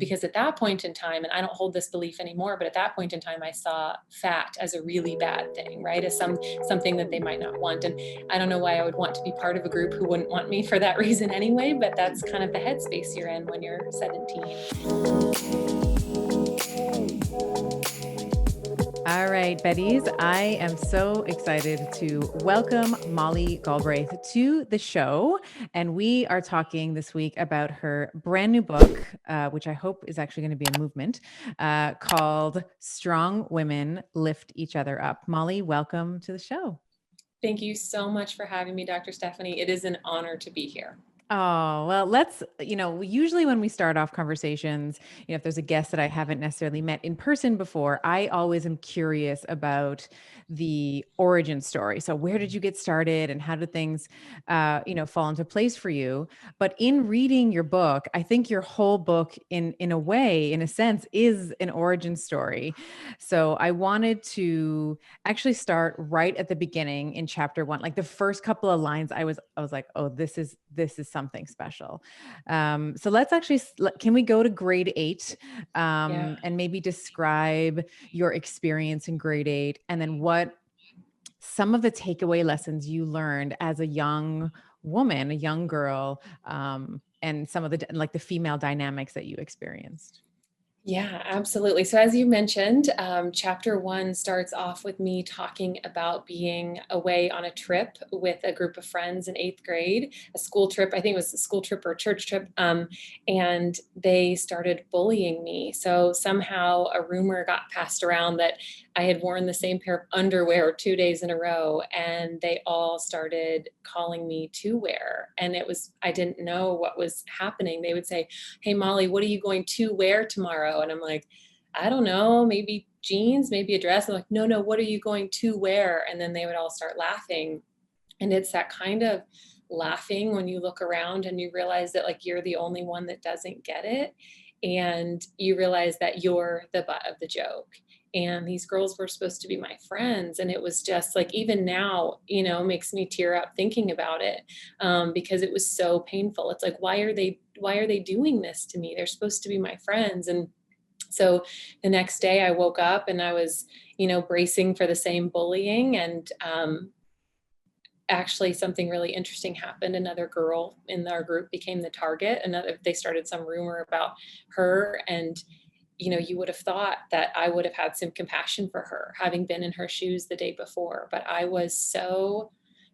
Because at that point in time, and I don't hold this belief anymore, but at that point in time, I saw fat as a really bad thing, right? As something that they might not want. And I don't know why I would want to be part of a group who wouldn't want me for that reason anyway, but that's kind of the headspace you're in when you're 17. All right, Betties, I am so excited to welcome Molly Galbraith to the show. And we are talking this week about her brand new book, which I hope is actually going to be a movement, called Strong Women Lift Each Other Up. Molly, welcome to the show. Thank you so much for having me, Dr. Stephanie. It is an honor to be here. Oh, well, usually when we start off conversations, if there's a guest that I haven't necessarily met in person before, I always am curious about the origin story. So where did you get started and how did things, fall into place for you? But in reading your book, I think your whole book in a way, in a sense, is an origin story. So I wanted to actually start right at the beginning in chapter 1. Like the first couple of lines, I was like, oh, this is something special. So let's actually, can we go to grade 8 Yeah. and maybe describe your experience in grade 8 and then what some of the takeaway lessons you learned as a young woman, a young girl, and some of the female dynamics that you experienced. Yeah, absolutely. So as you mentioned, chapter 1 starts off with me talking about being away on a trip with a group of friends in 8th grade, a school trip. I think it was a school trip or a church trip. And they started bullying me. So somehow a rumor got passed around that I had worn the same pair of underwear 2 days in a row, and they all started calling me to wear. And I didn't know what was happening. They would say, "Hey, Molly, what are you going to wear tomorrow?" And I'm like, "I don't know, maybe jeans, maybe a dress." I'm like, "No, what are you going to wear?" And then they would all start laughing. And it's that kind of laughing when you look around and you realize that like you're the only one that doesn't get it. And you realize that you're the butt of the joke. And these girls were supposed to be my friends. And it was just like, even now, makes me tear up thinking about it, because it was so painful. It's like, why are they doing this to me? They're supposed to be my friends. And so the next day I woke up and I was, bracing for the same bullying. And actually something really interesting happened. Another girl in our group became the target. They started some rumor about her. And you would have thought that I would have had some compassion for her, having been in her shoes the day before. But I was so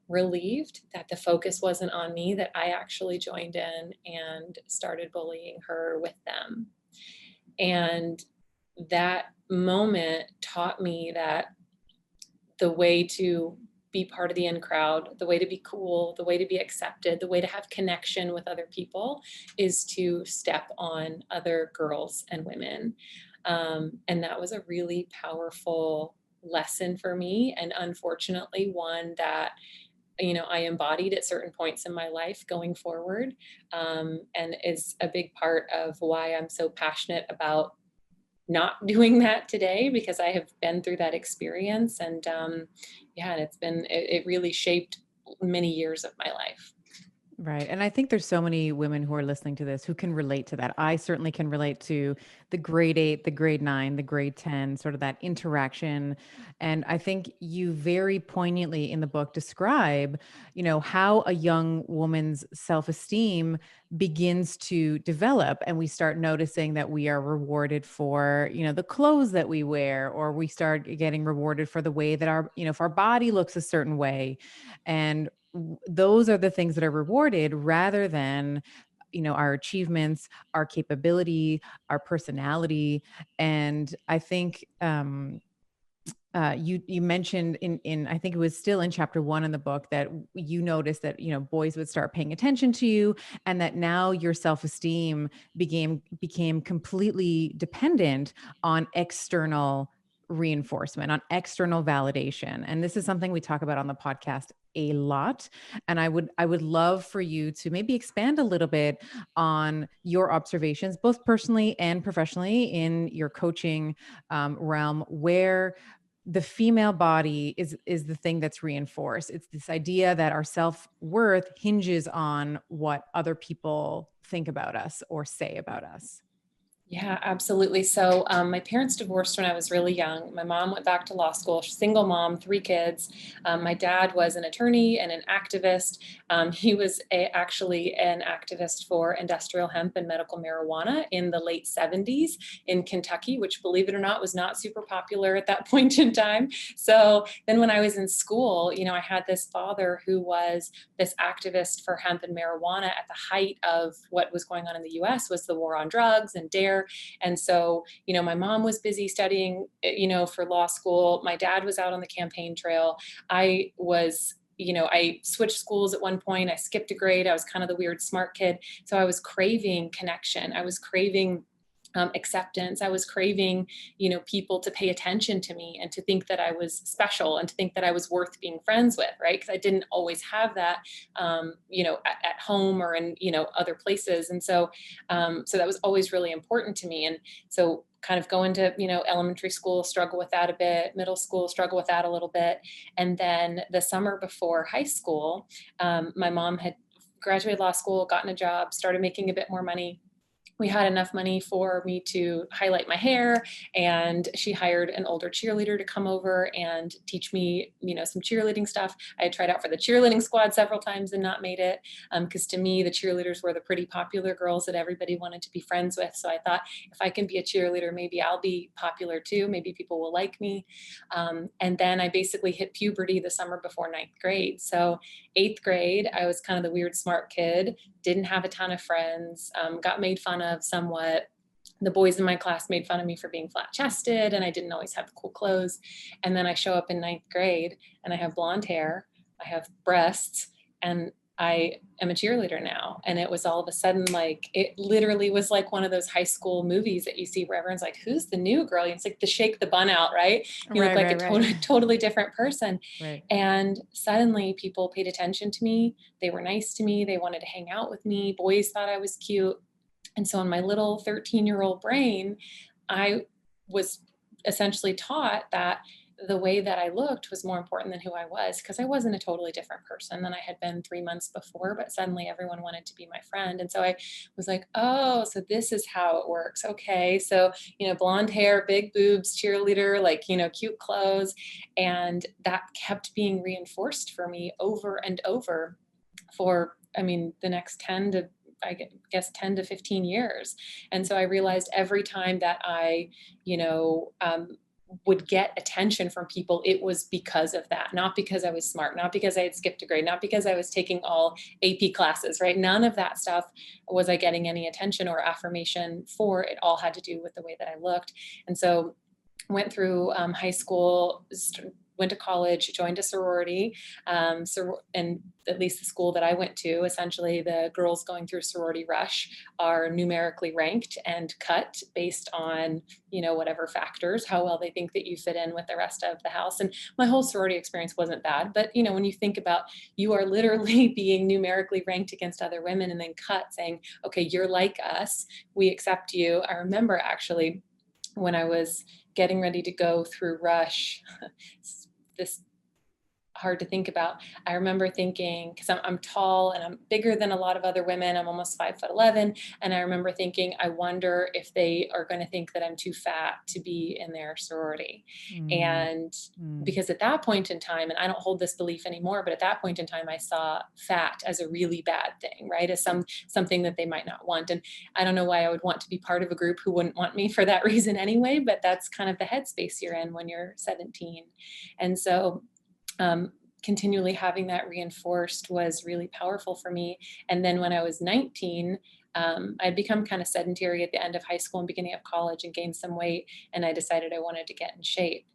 relieved that the focus wasn't on me, that I actually joined in and started bullying her with them. And that moment taught me that the way to be part of the in crowd, the way to be cool, the way to be accepted, the way to have connection with other people is to step on other girls and women. And that was a really powerful lesson for me. And unfortunately, one that I embodied at certain points in my life going forward, and is a big part of why I'm so passionate about not doing that today, because I have been through that experience. And and it really shaped many years of my life. Right. And I think there's so many women who are listening to this who can relate to that. I certainly can relate to the grade 8, the grade 9, the grade 10, sort of that interaction. And I think you very poignantly in the book describe, how a young woman's self-esteem begins to develop and we start noticing that we are rewarded for, the clothes that we wear, or we start getting rewarded for the way that if our body looks a certain way. And those are the things that are rewarded rather than our achievements, our capability, our personality. And I think you mentioned in I think it was still in chapter 1 in the book that you noticed that boys would start paying attention to you, and that now your self-esteem became completely dependent on external reinforcement, on external validation. And this is something we talk about on the podcast a lot. And I would love for you to maybe expand a little bit on your observations, both personally and professionally, in your coaching realm, where the female body is the thing that's reinforced. It's this idea that our self-worth hinges on what other people think about us or say about us. Yeah, absolutely. So my parents divorced when I was really young. My mom went back to law school, single mom, three kids. My dad was an attorney and an activist. He was actually an activist for industrial hemp and medical marijuana in the late 70s in Kentucky, which, believe it or not, was not super popular at that point in time. So then when I was in school, I had this father who was this activist for hemp and marijuana at the height of what was going on in the US was the war on drugs and DARE. And so, my mom was busy studying, for law school. My dad was out on the campaign trail. I switched schools at one point. I skipped a grade. I was kind of the weird smart kid. So I was craving connection. I was craving acceptance. I was craving, people to pay attention to me and to think that I was special and to think that I was worth being friends with, right? Because I didn't always have that, at home or in, other places. And so that was always really important to me. And so kind of go into, elementary school, struggle with that a bit, middle school, struggle with that a little bit. And then the summer before high school, my mom had graduated law school, gotten a job, started making a bit more money. We had enough money for me to highlight my hair, and she hired an older cheerleader to come over and teach me, some cheerleading stuff. I had tried out for the cheerleading squad several times and not made it, because to me, the cheerleaders were the pretty popular girls that everybody wanted to be friends with. So I thought, if I can be a cheerleader, maybe I'll be popular too. Maybe people will like me. And then I basically hit puberty the summer before ninth grade. So eighth grade, I was kind of the weird smart kid, didn't have a ton of friends, got made fun of somewhat. The boys in my class made fun of me for being flat chested, and I didn't always have cool clothes. And then I show up in ninth grade and I have blonde hair, I have breasts, and I am a cheerleader now. And it was all of a sudden, like, it literally was like one of those high school movies that you see where everyone's like, who's the new girl? And it's like the shake the bun out, right? You look Right, like a right, right. totally different person. Right. And suddenly people paid attention to me. They were nice to me. They wanted to hang out with me. Boys thought I was cute. And so in my little 13-year-old brain, I was essentially taught that the way that I looked was more important than who I was, because I wasn't a totally different person than I had been 3 months before, but suddenly everyone wanted to be my friend. And so I was like, oh, so this is how it works. Okay. So, blonde hair, big boobs, cheerleader, like, cute clothes. And that kept being reinforced for me over and over for, the next 10 to I guess 10 to 15 years. And so I realized every time that I, you know, would get attention from people, it was because of that, not because I was smart, not because I had skipped a grade, not because I was taking all AP classes, right? None of that stuff was I getting any attention or affirmation for. It all had to do with the way that I looked. And so went through high school, went to college, joined a sorority, and at least the school that I went to, essentially the girls going through sorority rush are numerically ranked and cut based on, whatever factors, how well they think that you fit in with the rest of the house. And my whole sorority experience wasn't bad, but when you think about, you are literally being numerically ranked against other women and then cut, saying, okay, you're like us, we accept you. I remember actually when I was getting ready to go through rush, this hard to think about. I remember thinking, because I'm tall and I'm bigger than a lot of other women, I'm almost 5'11", and I remember thinking, I wonder if they are going to think that I'm too fat to be in their sorority. Mm, And mm. because at that point in time, and I don't hold this belief anymore, but at that point in time, I saw fat as a really bad thing, right? As something that they might not want. And I don't know why I would want to be part of a group who wouldn't want me for that reason anyway, but that's kind of the headspace you're in when you're 17. And so continually having that reinforced was really powerful for me. And then when I was 19, I'd become kind of sedentary at the end of high school and beginning of college and gained some weight. And I decided I wanted to get in shape.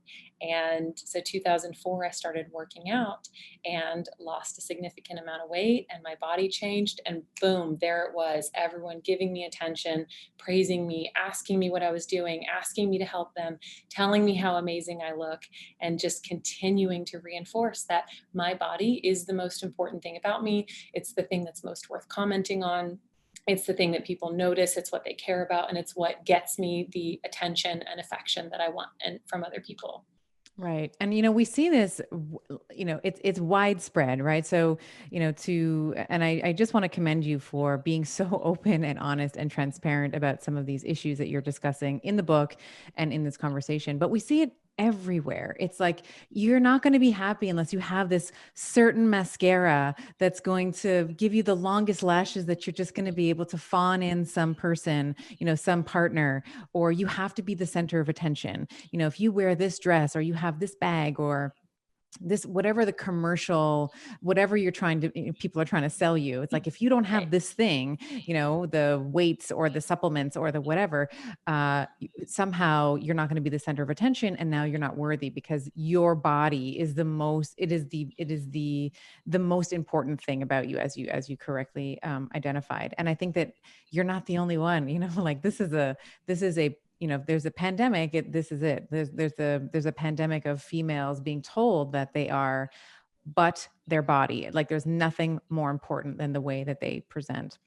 And so 2004, I started working out and lost a significant amount of weight, and my body changed, and boom, there it was. Everyone giving me attention, praising me, asking me what I was doing, asking me to help them, telling me how amazing I look, and just continuing to reinforce that my body is the most important thing about me. It's the thing that's most worth commenting on. It's the thing that people notice. It's what they care about. And it's what gets me the attention and affection that I want and from other people. Right. And, we see this, it's widespread, right? So, and I just want to commend you for being so open and honest and transparent about some of these issues that you're discussing in the book and in this conversation. But we see it everywhere. It's like, you're not going to be happy unless you have this certain mascara that's going to give you the longest lashes that you're just going to be able to fawn in some person, some partner, or you have to be the center of attention. If you wear this dress or you have this bag or this, whatever the commercial, whatever you're trying to, people are trying to sell you. It's like, if you don't Right. have this thing, the weights or the supplements or the whatever, somehow you're not going to be the center of attention. And now you're not worthy, because your body is the most important thing about you, as you correctly identified. And I think that you're not the only one, like this is a, there's a pandemic, this is it. There's a pandemic of females being told that they are but their body. Like, there's nothing more important than the way that they present.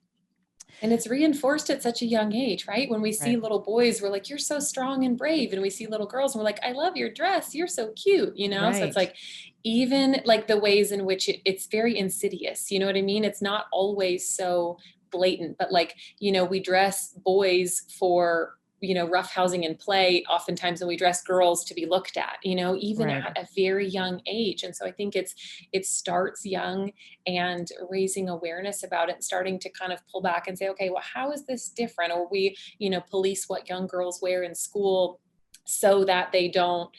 And it's reinforced at such a young age, right? When we see Right. little boys, we're like, you're so strong and brave. And we see little girls and we're like, I love your dress. You're so cute, So it's Right. like, even like the ways in which it's very insidious, you know what I mean? It's not always so blatant, but like, we dress boys for, roughhousing and play oftentimes, and we dress girls to be looked at, even Right. at a very young age. And so I think it starts young, and raising awareness about it, starting to kind of pull back and say, okay, well, how is this different? Or we, police what young girls wear in school so that they don't,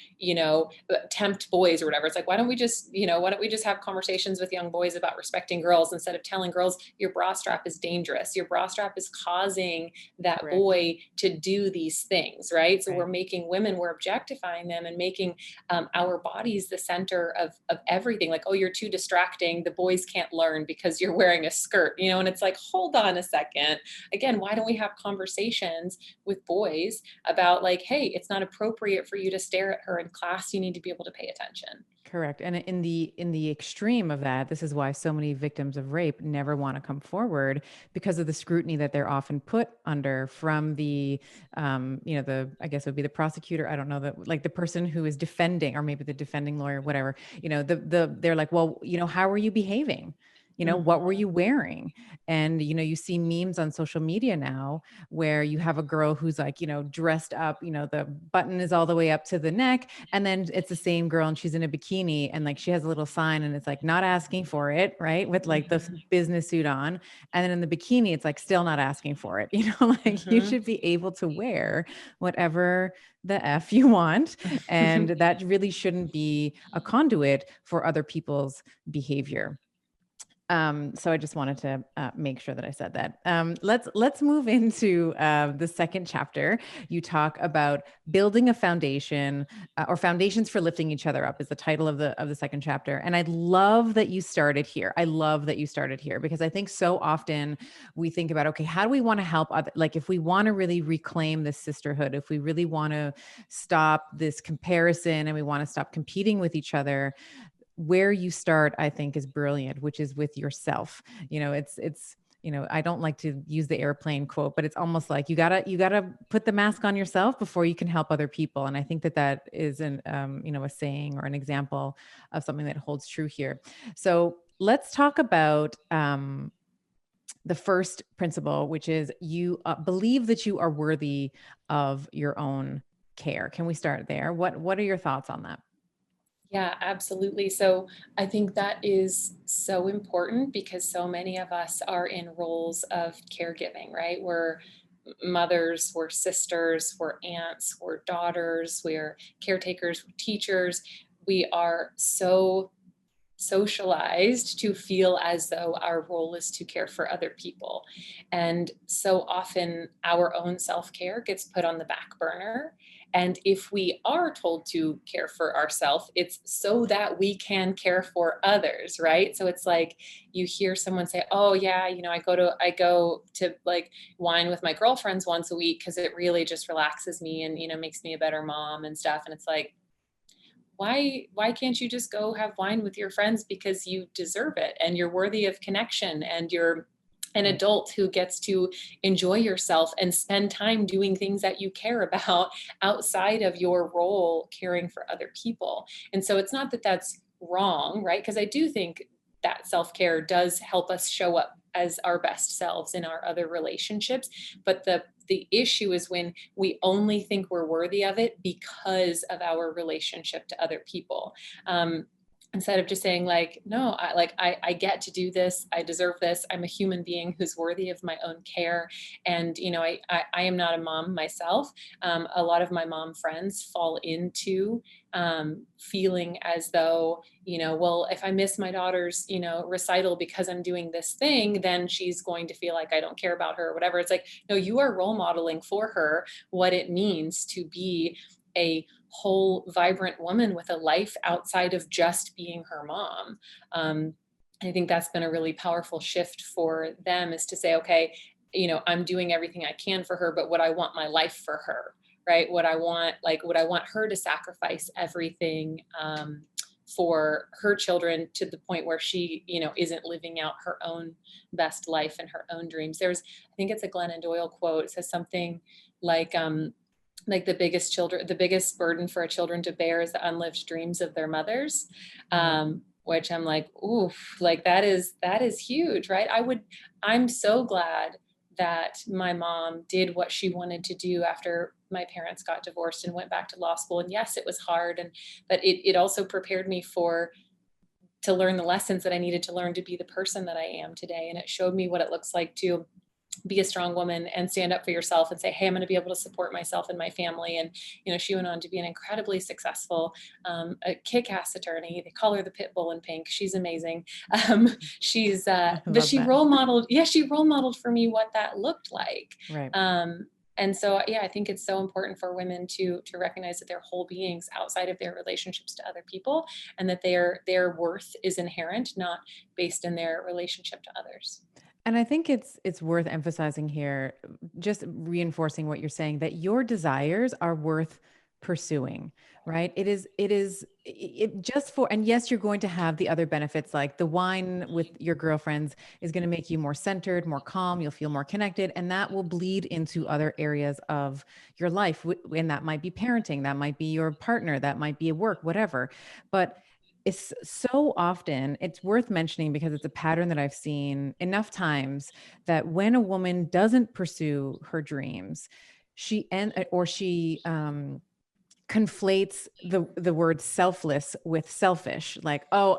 tempt boys or whatever. It's like, why don't we just have conversations with young boys about respecting girls, instead of telling girls your bra strap is dangerous. Your bra strap is causing that Correct. boy to do these things, right? So Right. we're making women, we're objectifying them and making our bodies the center of everything. Like, oh, you're too distracting. The boys can't learn because you're wearing a skirt, and it's like, hold on a second. Again, why don't we have conversations with boys about like, hey, it's not appropriate for you to stare at her in class. You need to be able to pay attention. Correct. And in the extreme of that, this is why so many victims of rape never want to come forward, because of the scrutiny that they're often put under from the, I guess it would be the prosecutor. I don't know, that, like, the person who is defending, or maybe the defending lawyer, whatever. They're like, well, how are you behaving? What were Mhm. you wearing? And you see memes on social media now where you have a girl who's like, dressed up, the button is all the way up to the neck, and then it's the same girl and she's in a bikini, and like she has a little sign and it's like, not asking for it, right? With like the Mhm. business suit on. And then in the bikini, it's like, still not asking for it. Like, you Mhm. should be able to wear whatever the F you want. And that really shouldn't be a conduit for other people's behavior. So I just wanted to make sure that I said that. Let's move into the second chapter. You talk about building a foundation, or foundations for lifting each other up, is the title of the second chapter. And I love that you started here. I love that you started here, because I think so often we think about, okay, how do we want to help other? Like, if we want to really reclaim this sisterhood, if we really want to stop this comparison and we want to stop competing with each other, where you start, I think, is brilliant, which is with yourself. I don't like to use the airplane quote, but it's almost like you gotta put the mask on yourself before you can help other people. And I think that is a saying or an example of something that holds true here. So let's talk about the first principle, which is you believe that you are worthy of your own care. Can we start there? What are your thoughts on that? Yeah, absolutely. So I think that is so important, because so many of us are in roles of caregiving, right? We're mothers, we're sisters, we're aunts, we're daughters, we're caretakers, we're teachers. We are so socialized to feel as though our role is to care for other people. And so often our own self care gets put on the back burner. And if we are told to care for ourselves, it's so that we can care for others, right? So it's like you hear someone say, "Oh yeah, I go to like wine with my girlfriends once a week because it really just relaxes me and makes me a better mom and stuff." And it's like, why can't you just go have wine with your friends, because you deserve it and you're worthy of connection and you're an adult who gets to enjoy yourself and spend time doing things that you care about outside of your role caring for other people. And so it's not that that's wrong, right? Because I do think that self-care does help us show up as our best selves in our other relationships. But the issue is when we only think we're worthy of it because of our relationship to other people. Instead of just saying like, no, I get to do this. I deserve this. I'm a human being who's worthy of my own care. And, you know, I am not a mom myself. A lot of my mom friends fall into feeling as though, you know, well, if I miss my daughter's, you know, recital because I'm doing this thing, then she's going to feel like I don't care about her or whatever. It's like, no, you are role modeling for her what it means to be a whole, vibrant woman with a life outside of just being her mom. I think that's been a really powerful shift for them, is to say, okay, you know, I'm doing everything I can for her, but would I want my life for her, right? Would I want her to sacrifice everything for her children to the point where she, you know, isn't living out her own best life and her own dreams? I think it's a Glennon Doyle quote. It says something like the biggest burden for a children to bear is the unlived dreams of their mothers. Which I'm like, oof, like that is huge, right? I'm so glad that my mom did what she wanted to do after my parents got divorced and went back to law school. And yes, it was hard. But it also prepared me to learn the lessons that I needed to learn to be the person that I am today. And it showed me what it looks like to be a strong woman and stand up for yourself and say, hey, I'm going to be able to support myself and my family. And, you know, she went on to be an incredibly successful, a kick-ass attorney. They call her the pit bull in pink. She's amazing. But she role modeled for me what that looked like. Right. And so, yeah, I think it's so important for women to recognize that they're whole beings outside of their relationships to other people, and that their worth is inherent, not based in their relationship to others. And I think it's worth emphasizing here, just reinforcing what you're saying, that your desires are worth pursuing, right? It just for, and yes, you're going to have the other benefits, like the wine with your girlfriends is going to make you more centered, more calm, you'll feel more connected, and that will bleed into other areas of your life. And that might be parenting, that might be your partner, that might be at work, whatever. But it's so often, it's worth mentioning because it's a pattern that I've seen enough times, that when a woman doesn't pursue her dreams, she conflates the word selfless with selfish. Like, oh,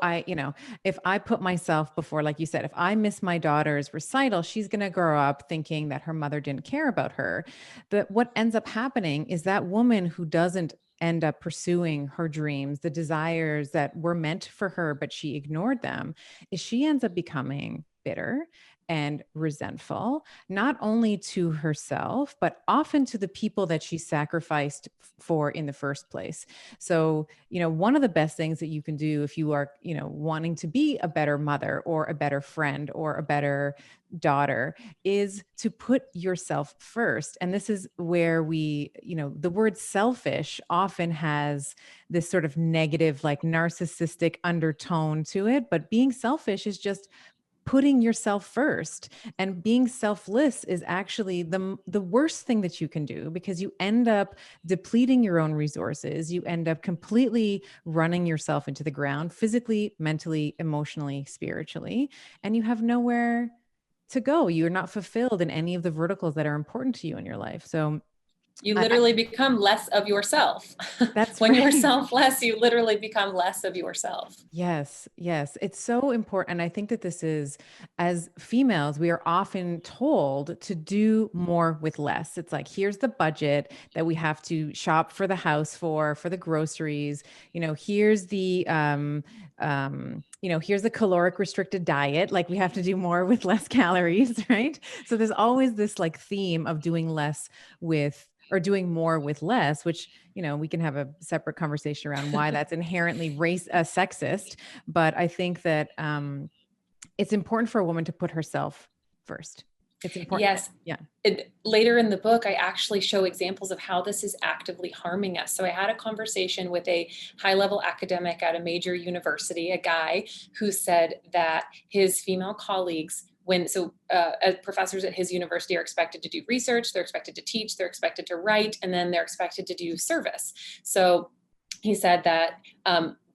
if I put myself before, like you said, if I miss my daughter's recital, she's going to grow up thinking that her mother didn't care about her. But what ends up happening is that woman who doesn't end up pursuing her dreams, the desires that were meant for her, but she ignored them, is she ends up becoming bitter and resentful, not only to herself, but often to the people that she sacrificed for in the first place. So, one of the best things that you can do if you are, wanting to be a better mother or a better friend or a better daughter, is to put yourself first. And this is where the word selfish often has this sort of negative, like narcissistic undertone to it. But being selfish is just putting yourself first, and being selfless is actually the worst thing that you can do, because you end up depleting your own resources. You end up completely running yourself into the ground, physically, mentally, emotionally, spiritually, and you have nowhere to go. You're not fulfilled in any of the verticals that are important to you in your life. So you literally become less of yourself. That's when right. you're selfless, you literally become less of yourself. Yes, yes. It's so important. And I think that this is, as females, we are often told to do more with less. It's like, here's the budget that we have to shop for the house for the groceries. Here's here's the caloric restricted diet. Like, we have to do more with less calories, right? So there's always this like theme of doing less with, or doing more with less, which, we can have a separate conversation around why that's inherently sexist. But I think that it's important for a woman to put herself first. It's important. Yes. Yeah. Later in the book, I actually show examples of how this is actively harming us. So I had a conversation with a high-level academic at a major university, a guy who said that his female colleagues as professors at his university are expected to do research, they're expected to teach, they're expected to write, and then they're expected to do service. So he said that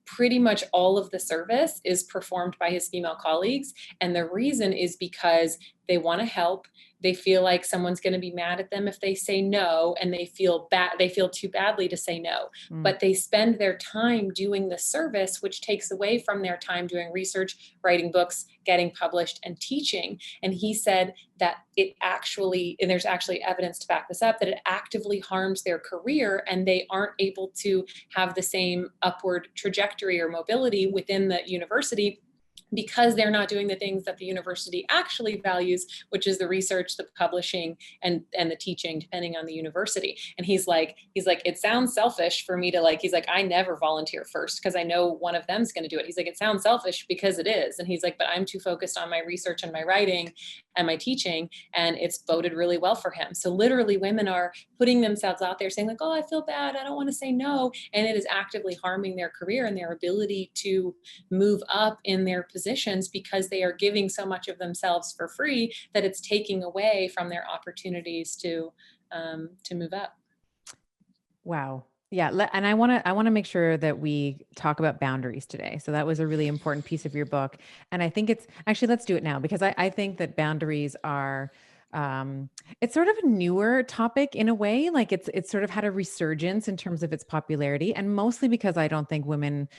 pretty much all of the service is performed by his female colleagues. And the reason is because they want to help. They feel like someone's going to be mad at them if they say no, and they feel too badly to say no. But they spend their time doing the service, which takes away from their time doing research, writing books, getting published, and teaching. And he said that and there's actually evidence to back this up, that it actively harms their career, and they aren't able to have the same upward trajectory or mobility within the university, because they're not doing the things that the university actually values, which is the research, the publishing, and the teaching, depending on the university. And he's like, it sounds selfish for me to he's like, I never volunteer first because I know one of them's going to do it. He's like, it sounds selfish because it is. And he's like, but I'm too focused on my research and my writing and my teaching, and it's boded really well for him. So literally women are putting themselves out there saying like, oh, I feel bad, I don't want to say no. And it is actively harming their career and their ability to move up in their positions, because they are giving so much of themselves for free that it's taking away from their opportunities to move up. Wow. Yeah, and I want to make sure that we talk about boundaries today. So that was a really important piece of your book, and I think it's actually, let's do it now, because I think that boundaries are it's sort of a newer topic in a way. Like it's sort of had a resurgence in terms of its popularity, and mostly because I don't think women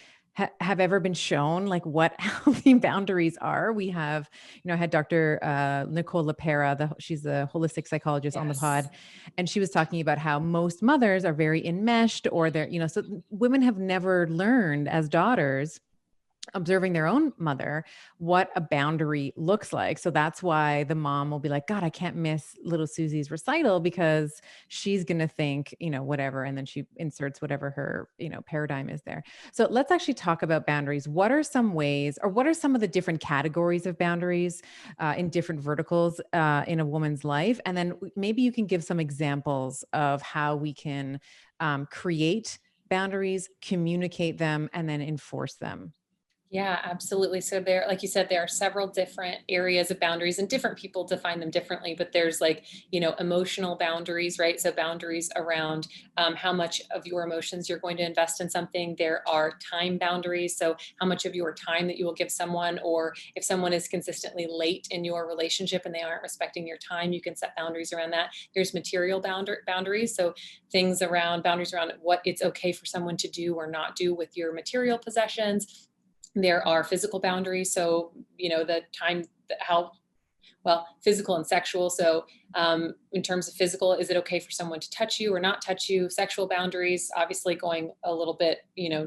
have ever been shown like what healthy boundaries are. We have, I had Dr. Nicole LaPera, she's a holistic psychologist on the pod, and she was talking about how most mothers are very enmeshed, or so women have never learned as daughters, observing their own mother, what a boundary looks like. So that's why the mom will be like, God, I can't miss little Susie's recital because she's going to think, whatever. And then she inserts whatever her, paradigm is there. So let's actually talk about boundaries. What are some ways, or what are some of the different categories of boundaries in different verticals in a woman's life? And then maybe you can give some examples of how we can create boundaries, communicate them, and then enforce them. Yeah, absolutely. So there, like you said, there are several different areas of boundaries, and different people define them differently, but there's emotional boundaries, right? So boundaries around how much of your emotions you're going to invest in something. There are time boundaries. So how much of your time that you will give someone, or if someone is consistently late in your relationship and they aren't respecting your time, you can set boundaries around that. There's material boundaries. So boundaries around what it's okay for someone to do or not do with your material possessions. There are physical boundaries. So, the time, physical and sexual. So in terms of physical, is it okay for someone to touch you or not touch you? Sexual boundaries, obviously going a little bit,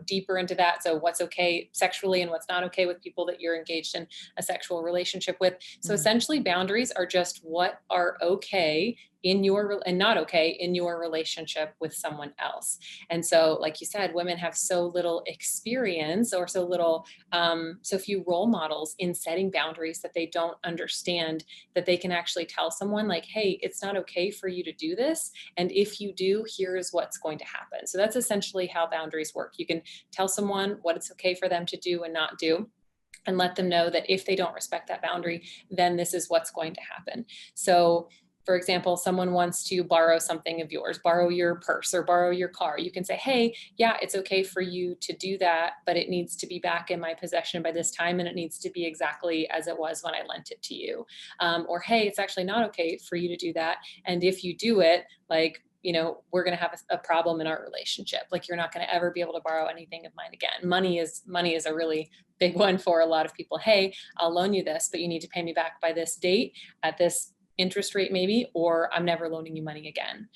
deeper into that. So what's okay sexually and what's not okay with people that you're engaged in a sexual relationship with. So essentially boundaries are just what are okay and not okay in your relationship with someone else. And so, like you said, women have so little experience, or so few role models in setting boundaries, that they don't understand that they can actually tell someone like, hey, it's not okay for you to do this. And if you do, here's what's going to happen. So that's essentially how boundaries work. You can tell someone what it's okay for them to do and not do, and let them know that if they don't respect that boundary, then this is what's going to happen. So for example, someone wants to borrow something of yours, borrow your purse or borrow your car. You can say, hey, yeah, it's okay for you to do that, but it needs to be back in my possession by this time, and it needs to be exactly as it was when I lent it to you. Or, hey, it's actually not okay for you to do that. And if you do it, we're going to have a problem in our relationship. Like, you're not going to ever be able to borrow anything of mine again. Money is a really big one for a lot of people. Hey, I'll loan you this, but you need to pay me back by this date at this interest rate maybe, or I'm never loaning you money again.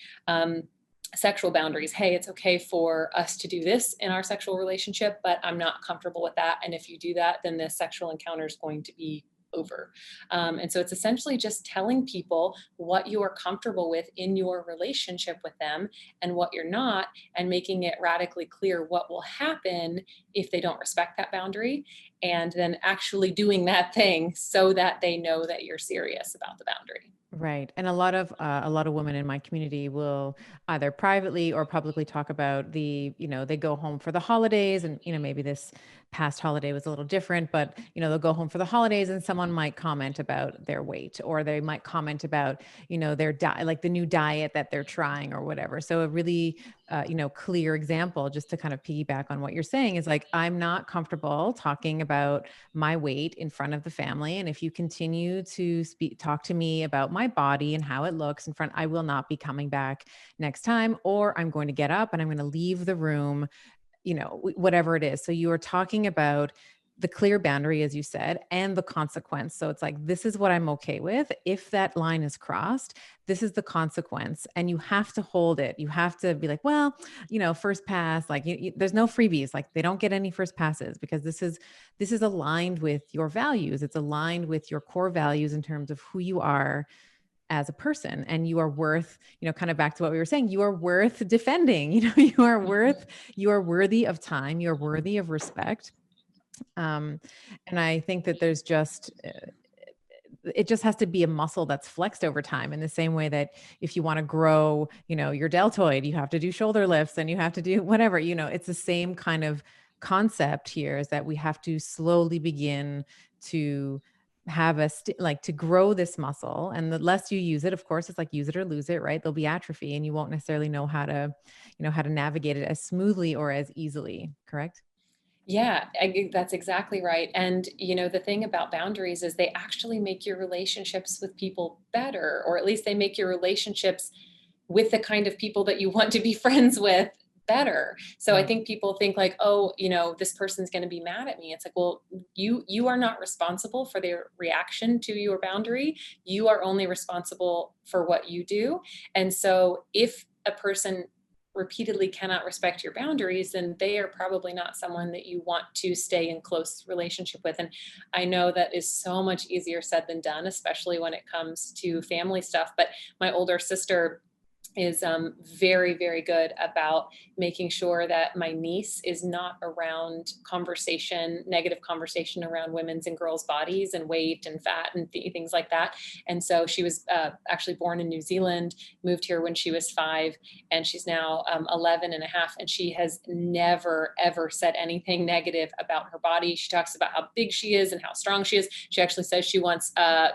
Sexual boundaries. Hey, it's okay for us to do this in our sexual relationship, but I'm not comfortable with that. And if you do that, then this sexual encounter is going to be over. And so it's essentially just telling people what you are comfortable with in your relationship with them and what you're not, and making it radically clear what will happen if they don't respect that boundary, and then actually doing that thing so that they know that you're serious about the boundary. Right. And a lot of women in my community will either privately or publicly talk about they go home for the holidays, and maybe this past holiday was a little different, but they'll go home for the holidays and someone might comment about their weight, or they might comment about, their diet, like the new diet that they're trying or whatever. So a really clear example, just to kind of piggyback on what you're saying, is like, I'm not comfortable talking about my weight in front of the family. And if you continue to talk to me about my body and how it looks in front, I will not be coming back next time, or I'm going to get up and I'm going to leave the room, whatever it is. So you are talking about the clear boundary, as you said, and the consequence. So it's like, this is what I'm okay with. If that line is crossed, this is the consequence. And you have to hold it. You have to be like, well, first pass, like there's no freebies. Like they don't get any first passes, because this is aligned with your values. It's aligned with your core values in terms of who you are as a person, and you are worth, kind of back to what we were saying, you are worth defending. You are worthy of time, you're worthy of respect. um and I think that there's just it just has to be a muscle that's flexed over time, in the same way that if you want to grow, your deltoid, you have to do shoulder lifts and you have to do whatever, it's the same kind of concept here, is that we have to slowly begin to have like to grow this muscle. And the less you use it, of course, it's like use it or lose it, right? There'll be atrophy and you won't necessarily know how to, how to navigate it as smoothly or as easily. Correct? Yeah, that's exactly right. And, the thing about boundaries is they actually make your relationships with people better, or at least they make your relationships with the kind of people that you want to be friends with better. So I Right. think people think like, oh, this person's going to be mad at me. It's like, well, you are not responsible for their reaction to your boundary. You are only responsible for what you do. And so if a person repeatedly cannot respect your boundaries, then they are probably not someone that you want to stay in close relationship with. And I know that is so much easier said than done, especially when it comes to family stuff. But my older sister is very, very good about making sure that my niece is not around negative conversation around women's and girls' bodies and weight and fat and things like that. And so she was actually born in New Zealand, moved here when she was 5, and she's now 11 and a half. And she has never, ever said anything negative about her body. She talks about how big she is and how strong she is. She actually says she wants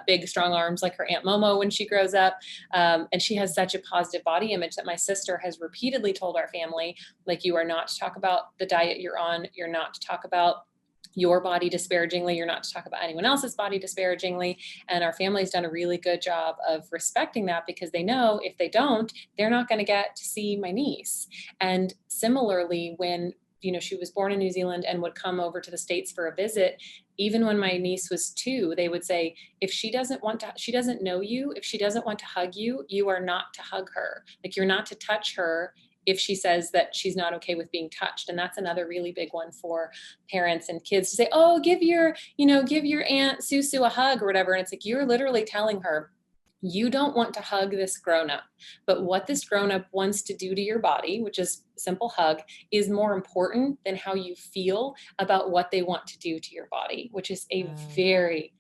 big, strong arms like her Aunt Momo when she grows up. And she has such a positive body image that my sister has repeatedly told our family, like, you are not to talk about the diet you're on. You're not to talk about your body disparagingly. You're not to talk about anyone else's body disparagingly. And our family's done a really good job of respecting that, because they know if they don't, they're not going to get to see my niece. And similarly, when she was born in New Zealand and would come over to the States for a visit, even when my niece was 2, they would say, if she doesn't know you, if she doesn't want to hug you, you are not to hug her. Like, you're not to touch her if she says that she's not okay with being touched. And that's another really big one for parents and kids to say, oh, give your Aunt Susu a hug or whatever. And it's like, you're literally telling her, you don't want to hug this grown up, but what this grown up wants to do to your body, which is a simple hug, is more important than how you feel about what they want to do to your body, which is a very,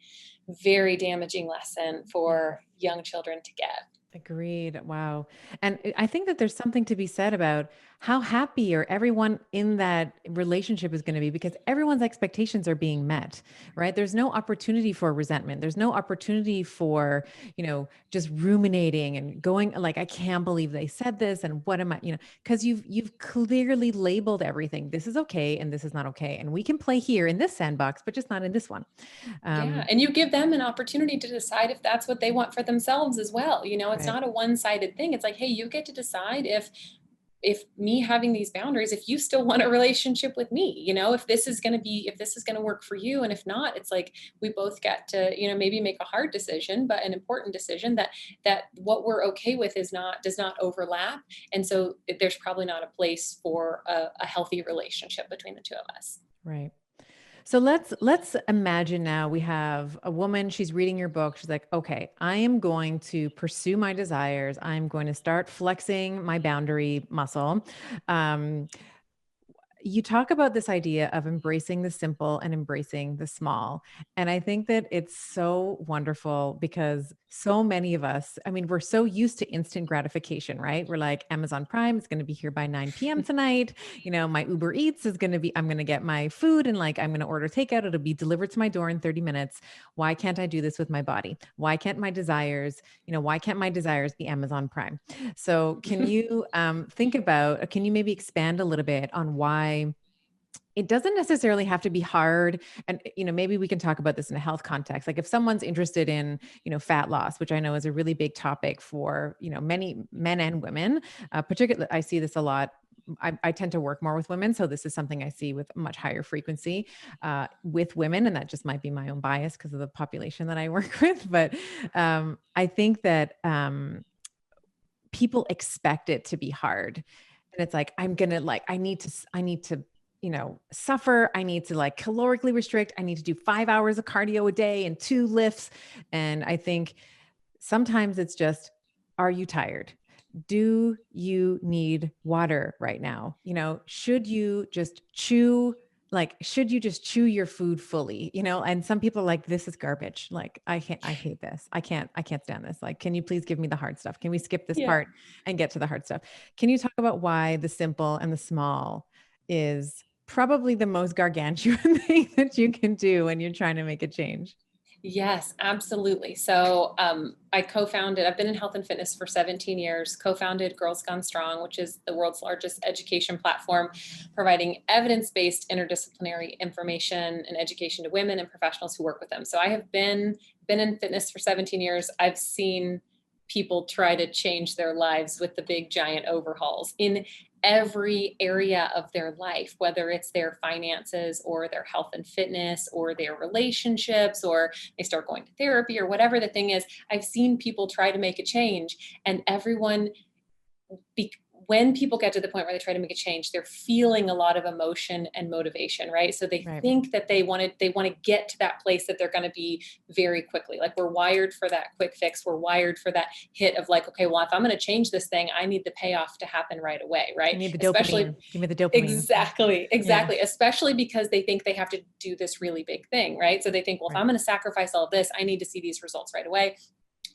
very damaging lesson for young children to get. Agreed. Wow. And I think that there's something to be said about how happy or everyone in that relationship is going to be, because everyone's expectations are being met, right? There's no opportunity for resentment. There's no opportunity for, just ruminating and going like, I can't believe they said this. And what am I, because you've clearly labeled everything. This is okay. And this is not okay. And we can play here in this sandbox, but just not in this one. Yeah. And you give them an opportunity to decide if that's what they want for themselves as well. It's Right. not a one-sided thing. It's like, hey, you get to decide if me having these boundaries, if you still want a relationship with me, if this is going to work for you. And if not, it's like, we both get to, maybe make a hard decision, but an important decision that what we're okay with does not overlap. And so there's probably not a place for a healthy relationship between the two of us. Right. So let's imagine now we have a woman, she's reading your book. She's like, okay, I am going to pursue my desires. I'm going to start flexing my boundary muscle. Um, you talk about this idea of embracing the simple and embracing the small. And I think that it's so wonderful because so many of us, I mean, we're so used to instant gratification, right? We're like, Amazon Prime is going to be here by 9 p.m. tonight. My Uber Eats is going to be, I'm going to get my food and like, I'm going to order takeout. It'll be delivered to my door in 30 minutes. Why can't I do this with my body? Why can't my desires be Amazon Prime? So can you can you maybe expand a little bit on why it doesn't necessarily have to be hard? And maybe we can talk about this in a health context. Like if someone's interested in fat loss, which I know is a really big topic for many men and women, particularly I see this a lot. I tend to work more with women, so this is something I see with much higher frequency with women, and that just might be my own bias because of the population that I work with. But I think that people expect it to be hard, and it's like, I need to suffer. I need to like calorically restrict. I need to do 5 hours of cardio a day and 2 lifts. And I think sometimes it's just, are you tired? Do you need water right now? Should you just chew your food fully? And some people are like, this is garbage. Like, I hate this. I can't stand this. Like, can you please give me the hard stuff? Can we skip this Yeah. part and get to the hard stuff? Can you talk about why the simple and the small is probably the most gargantuan thing that you can do when you're trying to make a change? Yes, absolutely. So I've been in health and fitness for 17 years, co-founded Girls Gone Strong, which is the world's largest education platform, providing evidence-based interdisciplinary information and education to women and professionals who work with them. So I have been in fitness for 17 years. I've seen people try to change their lives with the big giant overhauls in every area of their life, whether it's their finances or their health and fitness or their relationships, or they start going to therapy or whatever the thing is. I've seen people try to make a change, and when people get to the point where they try to make a change, they're feeling a lot of emotion and motivation, right? So they Right. think that they want to get to that place that they're going to be very quickly. Like we're wired for that quick fix. We're wired for that hit of like, okay, well, if I'm going to change this thing, I need the payoff to happen right away, I right? need the Especially dopamine. Give me the dopamine. Exactly, Yeah. exactly. Especially because they think they have to do this really big thing, right? So they think, well, if Right. I'm going to sacrifice all of this, I need to see these results right away.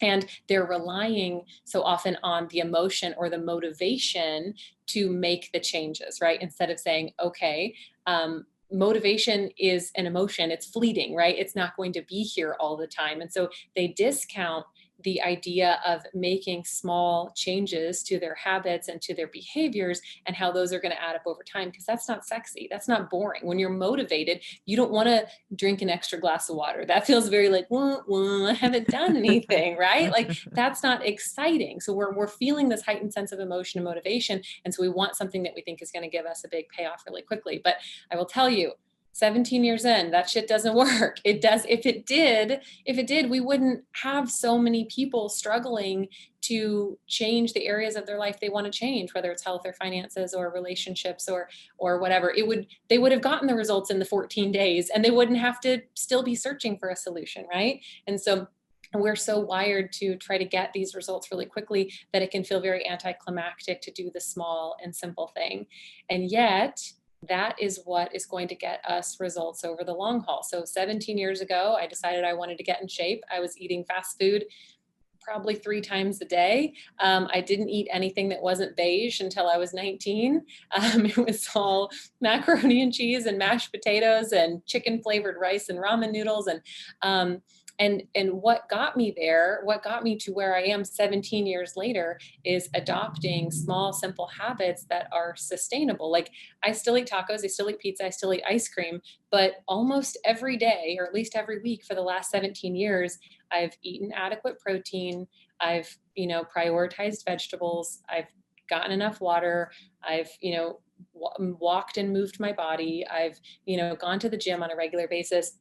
And they're relying so often on the emotion or the motivation to make the changes, right? Instead of saying, okay, motivation is an emotion, it's fleeting, right? It's not going to be here all the time. And so they discount the idea of making small changes to their habits and to their behaviors and how those are going to add up over time, because that's not sexy. That's not boring. When you're motivated, you don't want to drink an extra glass of water. That feels very like, well, I haven't done anything, right? Like that's not exciting. So we're feeling this heightened sense of emotion and motivation. And so we want something that we think is going to give us a big payoff really quickly. But I will tell you, 17 years in, that shit doesn't work. It does. If it did, we wouldn't have so many people struggling to change the areas of their life they want to change, whether it's health or finances or relationships or whatever. They would have gotten the results in the 14 days, and they wouldn't have to still be searching for a solution, right? And so we're so wired to try to get these results really quickly that it can feel very anticlimactic to do the small and simple thing. And yet that is what is going to get us results over the long haul. So 17 years ago, I decided I wanted to get in shape. I was eating fast food probably 3 times a day. I didn't eat anything that wasn't beige until I was 19. It was all macaroni and cheese and mashed potatoes and chicken flavored rice and ramen noodles. And what got me there, what got me to where I am 17 years later, is adopting small, simple habits that are sustainable. Like I still eat tacos, I still eat pizza, I still eat ice cream, but almost every day, or at least every week for the last 17 years, I've eaten adequate protein. I've, prioritized vegetables. I've gotten enough water. I've, walked and moved my body. I've, gone to the gym on a regular basis.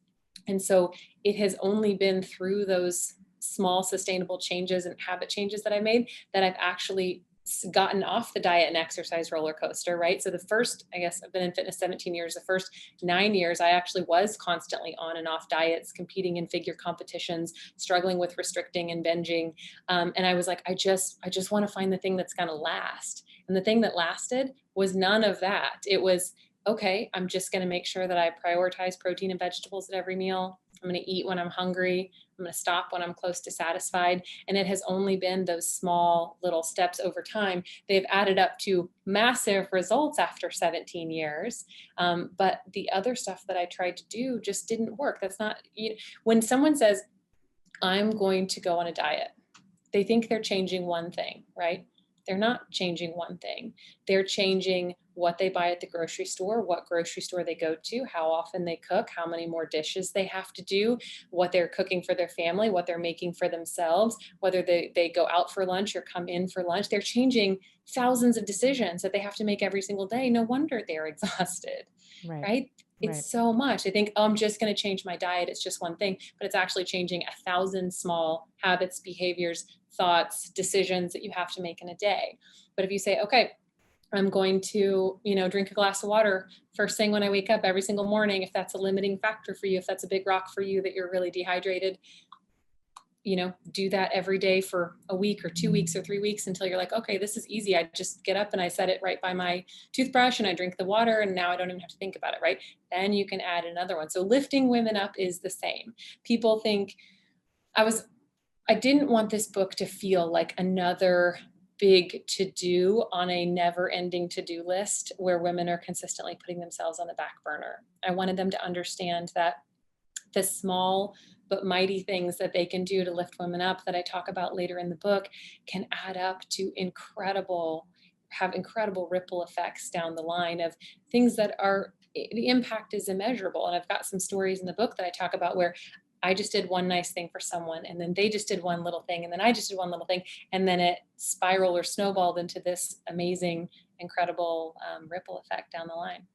And so it has only been through those small sustainable changes and habit changes that I made that I've actually gotten off the diet and exercise roller coaster, right? So the first, I guess I've been in fitness 17 years, the first 9 years, I actually was constantly on and off diets, competing in figure competitions, struggling with restricting and binging. And I was like, I just want to find the thing that's going to last. And the thing that lasted was none of that. It was okay, I'm just going to make sure that I prioritize protein and vegetables at every meal. I'm going to eat when I'm hungry. I'm going to stop when I'm close to satisfied. And it has only been those small little steps over time. They've added up to massive results after 17 years. But the other stuff that I tried to do just didn't work. That's not, when someone says, I'm going to go on a diet, they think they're changing one thing, right? They're not changing one thing. They're changing what they buy at the grocery store, what grocery store they go to, how often they cook, how many more dishes they have to do, what they're cooking for their family, what they're making for themselves, whether they go out for lunch or come in for lunch. They're changing thousands of decisions that they have to make every single day. No wonder they're exhausted, Right. right? Right. It's so much. I think, oh, I'm just going to change my diet. It's just one thing, but it's actually changing 1,000 small habits, behaviors, thoughts, decisions that you have to make in a day. But if you say, okay, I'm going to, drink a glass of water first thing when I wake up every single morning, if that's a limiting factor for you, if that's a big rock for you that you're really dehydrated, do that every day for a week or 2 weeks or 3 weeks until you're like, okay, this is easy. I just get up and I set it right by my toothbrush and I drink the water and now I don't even have to think about it, right? Then you can add another one. So lifting women up is the same. People think I didn't want this book to feel like another big to-do on a never-ending to-do list where women are consistently putting themselves on the back burner. I wanted them to understand that the small but mighty things that they can do to lift women up that I talk about later in the book can add up to have incredible ripple effects down the line of things that the impact is immeasurable. And I've got some stories in the book that I talk about where I just did one nice thing for someone, and then they just did one little thing, and then I just did one little thing, and then it spiraled or snowballed into this amazing, incredible ripple effect down the line.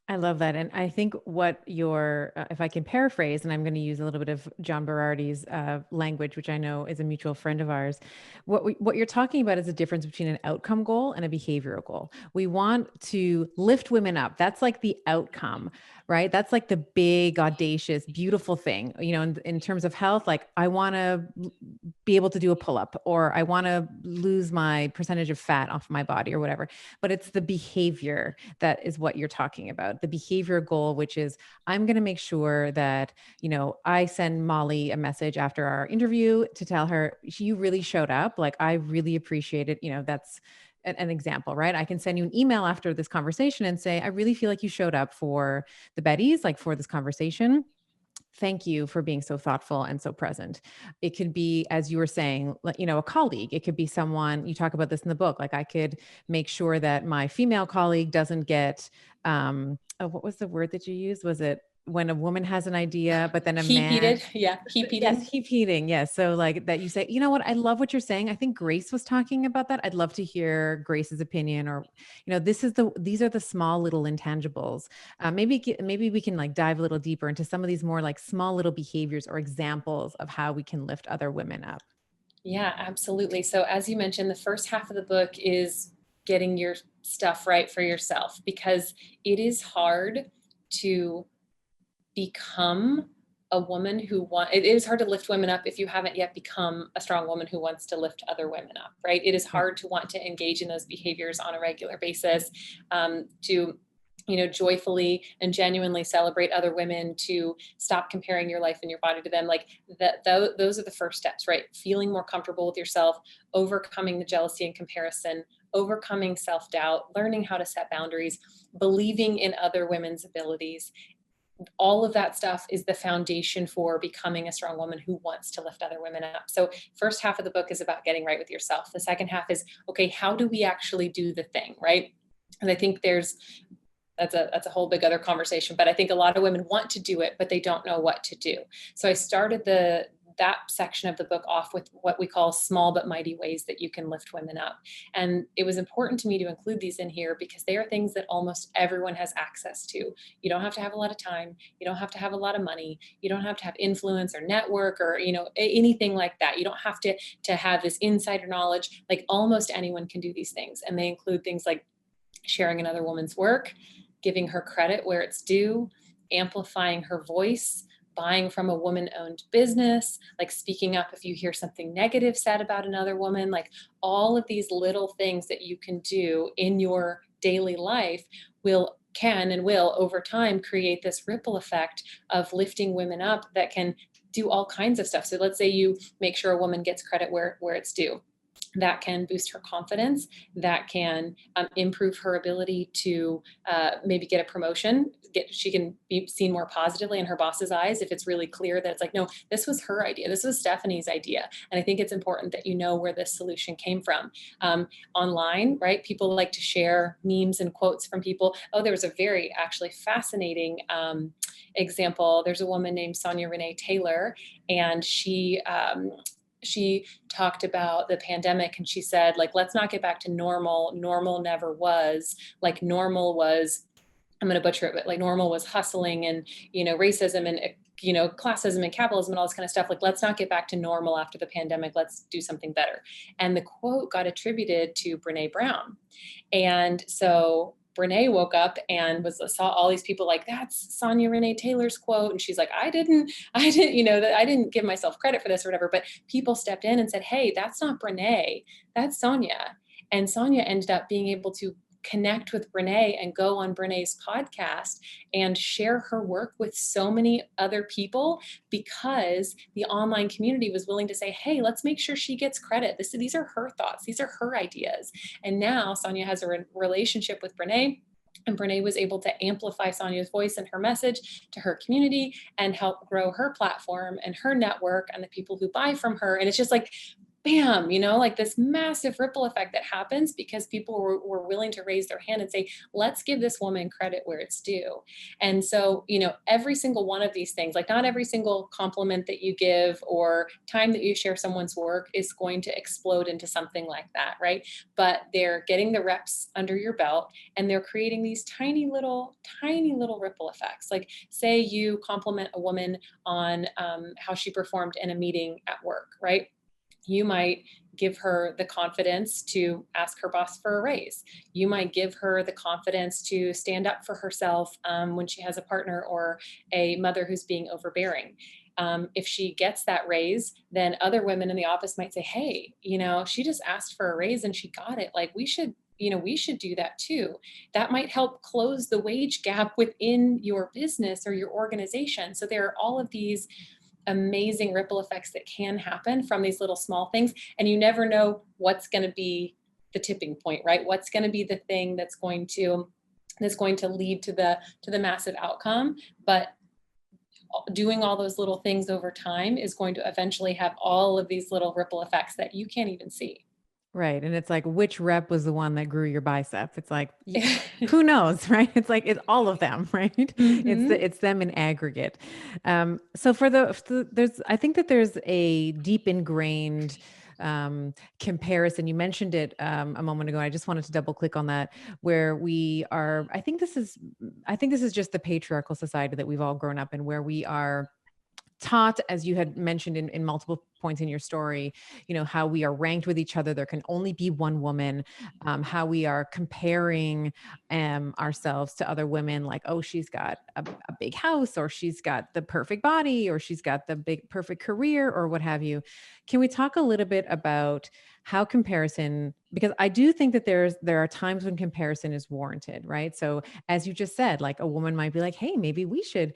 I love that. And I think what if I can paraphrase, and I'm going to use a little bit of John Berardi's language, which I know is a mutual friend of ours, what you're talking about is a difference between an outcome goal and a behavioral goal. We want to lift women up. That's like the outcome, right? That's like the big, audacious, beautiful thing. In terms of health, like I want to be able to do a pull up, or I want to lose my percentage of fat off my body or whatever. But it's the behavior that is what you're talking about. The behavior goal, which is I'm going to make sure that, I send Molly a message after our interview to tell her you really showed up. Like, I really appreciate it. That's an example, right? I can send you an email after this conversation and say, I really feel like you showed up for the Bettys, like for this conversation. Thank you for being so thoughtful and so present. It could be, as you were saying, a colleague. It could be someone, you talk about this in the book. Like I could make sure that my female colleague doesn't get, what was the word that you used? Was it when a woman has an idea, but then a Heap man, heated. Yeah. Heap eating. yes, keep eating. Yes. So like that you say, you know what? I love what you're saying. I think Grace was talking about that. I'd love to hear Grace's opinion, or, these are the small little intangibles. Maybe we can like dive a little deeper into some of these more like small little behaviors or examples of how we can lift other women up. Yeah, absolutely. So as you mentioned, the first half of the book is getting your stuff right for yourself, because it is hard to become a woman it is hard to lift women up if you haven't yet become a strong woman who wants to lift other women up, right? It is hard to want to engage in those behaviors on a regular basis, to joyfully and genuinely celebrate other women, to stop comparing your life and your body to them. Like those are the first steps, right? Feeling more comfortable with yourself, overcoming the jealousy and comparison, overcoming self-doubt, learning how to set boundaries, believing in other women's abilities. All of that stuff is the foundation for becoming a strong woman who wants to lift other women up. So first half of the book is about getting right with yourself. The second half is, okay, how do we actually do the thing, right? And I think that's a whole big other conversation, but I think a lot of women want to do it, but they don't know what to do. So I started that section of the book off with what we call small but mighty ways that you can lift women up. And it was important to me to include these in here because they are things that almost everyone has access to. You don't have to have a lot of time. You don't have to have a lot of money. You don't have to have influence or network or, anything like that. You don't have to have this insider knowledge. Like almost anyone can do these things. And they include things like sharing another woman's work, giving her credit where it's due, amplifying her voice, buying from a woman-owned business, like speaking up if you hear something negative said about another woman, like all of these little things that you can do in your daily life will can and will over time create this ripple effect of lifting women up that can do all kinds of stuff. So let's say you make sure a woman gets credit where it's due. That can boost her confidence, that can improve her ability to maybe get a promotion. She can be seen more positively in her boss's eyes if it's really clear that it's like, no, this was her idea. This was Stephanie's idea. And I think it's important that you know where this solution came from. Online, right? People like to share memes and quotes from people. Oh, there was a very actually fascinating example. There's a woman named Sonia Renee Taylor, and she talked about the pandemic, and she said, like, let's not get back to normal. Normal never was. Like, normal was, I'm going to butcher it, but like normal was hustling and, racism and, classism and capitalism and all this kind of stuff. Like, let's not get back to normal after the pandemic. Let's do something better. And the quote got attributed to Brene Brown. And so Brene woke up and saw all these people like, that's Sonia Renee Taylor's quote. And she's like, I didn't, that I didn't give myself credit for this or whatever, but people stepped in and said, hey, that's not Brene, that's Sonia. And Sonia ended up being able to connect with Brene and go on Brene's podcast and share her work with so many other people because the online community was willing to say, hey, let's make sure she gets credit. These are her thoughts. These are her ideas. And now Sonia has a relationship with Brene, and Brene was able to amplify Sonia's voice and her message to her community and help grow her platform and her network and the people who buy from her. And it's just like, bam, like this massive ripple effect that happens because people were willing to raise their hand and say, let's give this woman credit where it's due. And so, every single one of these things, like not every single compliment that you give or time that you share someone's work is going to explode into something like that, right? But they're getting the reps under your belt and they're creating these tiny little ripple effects. Like, say you compliment a woman on how she performed in a meeting at work, right? You might give her the confidence to ask her boss for a raise. You might give her the confidence to stand up for herself when she has a partner or a mother who's being overbearing. If she gets that raise, then other women in the office might say, hey, she just asked for a raise and she got it. Like, we should do that too. That might help close the wage gap within your business or your organization. So there are all of these amazing ripple effects that can happen from these little small things. And you never know what's going to be the tipping point, right? What's going to be the thing that's going to lead to the massive outcome. But doing all those little things over time is going to eventually have all of these little ripple effects that you can't even see. Right. And it's like, which rep was the one that grew your bicep? It's like, who knows, right? It's like, it's all of them, right? Mm-hmm. It's them in aggregate. So I think that there's a deep ingrained comparison. You mentioned it a moment ago. I just wanted to double click on that, where we are, I think this is just the patriarchal society that we've all grown up in, where we are taught, as you had mentioned in multiple points in your story, how we are ranked with each other. There can only be one woman, how we are comparing ourselves to other women, like, oh, she's got a big house, or she's got the perfect body, or she's got the big perfect career, or what have you. Can we talk a little bit about how comparison, because I do think that there are times when comparison is warranted, right? So as you just said, like, a woman might be like, hey, maybe we should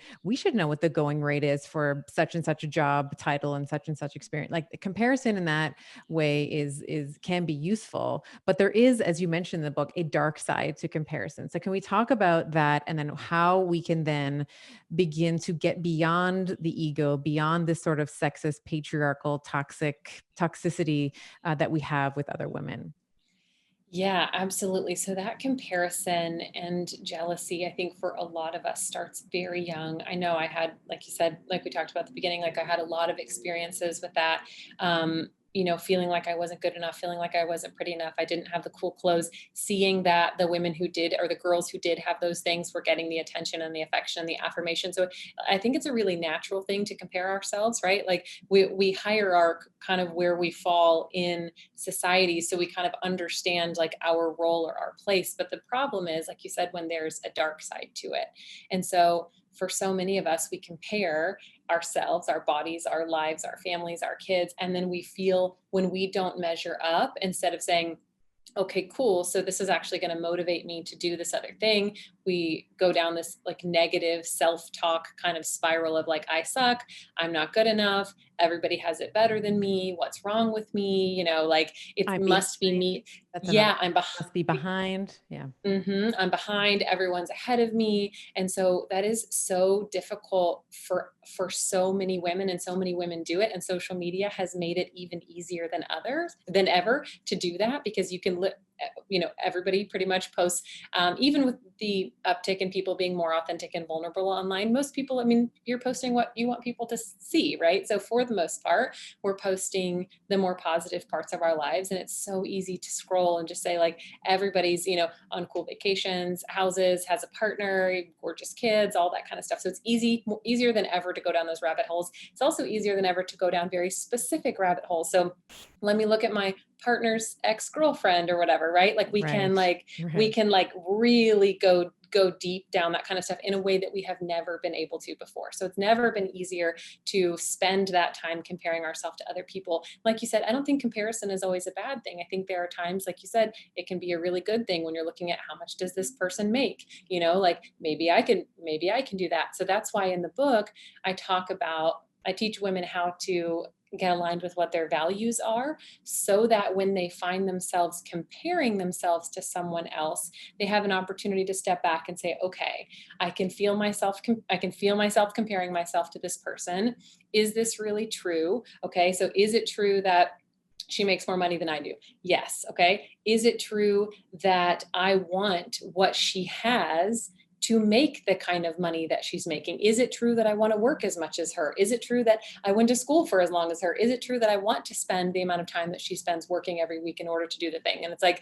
know what the going rate is for such and such a job title and such experience. Like, the comparison in that way is can be useful, but there is, as you mentioned in the book, a dark side to comparison. So can we talk about that, and then how we can then begin to get beyond the ego, beyond this sort of sexist, patriarchal, toxicity that we have with other women? Yeah, absolutely. So that comparison and jealousy, I think for a lot of us starts very young. I know I had, like you said, like we talked about at the beginning, like I had a lot of experiences with that. Feeling like I wasn't good enough, feeling like I wasn't pretty enough, I didn't have the cool clothes, seeing that the women who did, or the girls who did have those things, were getting the attention and the affection and the affirmation. So I think it's a really natural thing to compare ourselves, right? Like, we hierarch kind of where we fall in society, so we kind of understand like our role or our place. But the problem is, like you said, when there's a dark side to it. And so for so many of us, we compare ourselves, our bodies, our lives, our families, our kids, and then we feel when we don't measure up, instead of saying, okay, cool. So this is actually going to motivate me to do this other thing. We go down this like negative self-talk kind of spiral of like, I suck, I'm not good enough, everybody has it better than me, what's wrong with me? Like it I'm must be behind. me. That's another Yeah, one. Must be behind. Yeah. I'm behind, everyone's ahead of me. And so that is so difficult for so many women, and so many women do it. And social media has made it even easier than ever to do that, because you can everybody pretty much posts, even with the uptick in people being more authentic and vulnerable online. Most people, I mean, you're posting what you want people to see, right? So for the most part, we're posting the more positive parts of our lives. And it's so easy to scroll and just say like, everybody's, on cool vacations, houses, has a partner, gorgeous kids, all that kind of stuff. So it's easier than ever to go down those rabbit holes. It's also easier than ever to go down very specific rabbit holes. So let me look at my partner's ex-girlfriend or whatever, right? Like we can Right. like we Right. can like really go deep down that kind of stuff in a way that we have never been able to before. So it's never been easier to spend that time comparing ourselves to other people. Like you said, I don't think comparison is always a bad thing. I think there are times, like you said, it can be a really good thing when you're looking at how much does this person make, like maybe I can do that. So that's why in the book I teach women how to get aligned with what their values are, so that when they find themselves comparing themselves to someone else, they have an opportunity to step back and say, okay, I can feel myself comparing myself to this person. Is this really true? Okay, so is it true that she makes more money than I do? Yes. Okay. Is it true that I want what she has to make the kind of money that she's making? Is it true that I want to work as much as her? Is it true that I went to school for as long as her? Is it true that I want to spend the amount of time that she spends working every week in order to do the thing? And it's like,